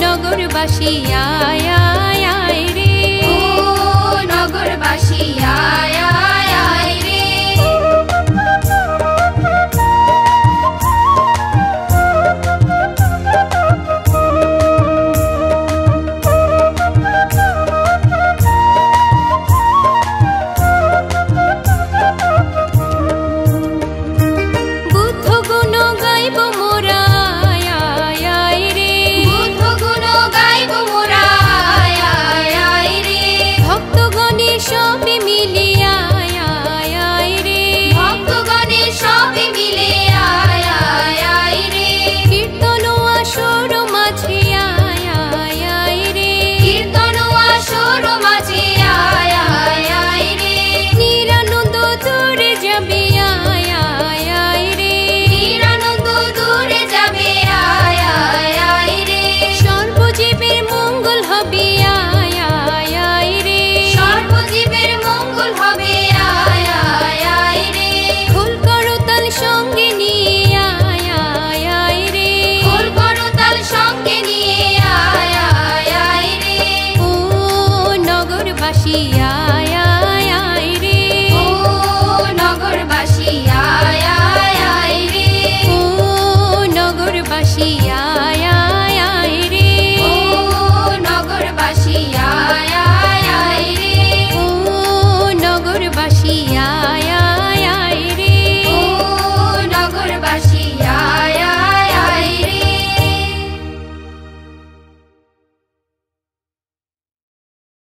নগরবাসী আয় আয় আয় রে ও নগরবাসী আয় আয় আয় রে বুদ্ধ গুণ গাইব মোরা আয় আয় আয় রে বুদ্ধ গুণ গাইব মোরা আয় আয় আয় রে ভক্তগণে সবে মিলে আয় আয় আয় রে ভক্তগণে সবে মিলে আয় আয় আয় রে কীর্তন আসর মাঝে আয় আয় আয় রে কীর্তন আসর মাঝে আয় আয় আয় রে নিরানন্দ দূরে যাবে আয় আয় আয় রে নিরানন্দ দূরে যাবে আয় আয় আয় রে সর্বজীবের মঙ্গল হবে আয় আয় আয় রে সর্বজীবের মঙ্গল হবে আয় আয় আয় রে খোল করতাল সঙ্গে নিয়ে আয় আয় আয় রে খোল করতাল সঙ্গে নিয়ে আয় আয় আয় রে ও নগরবাসী আয়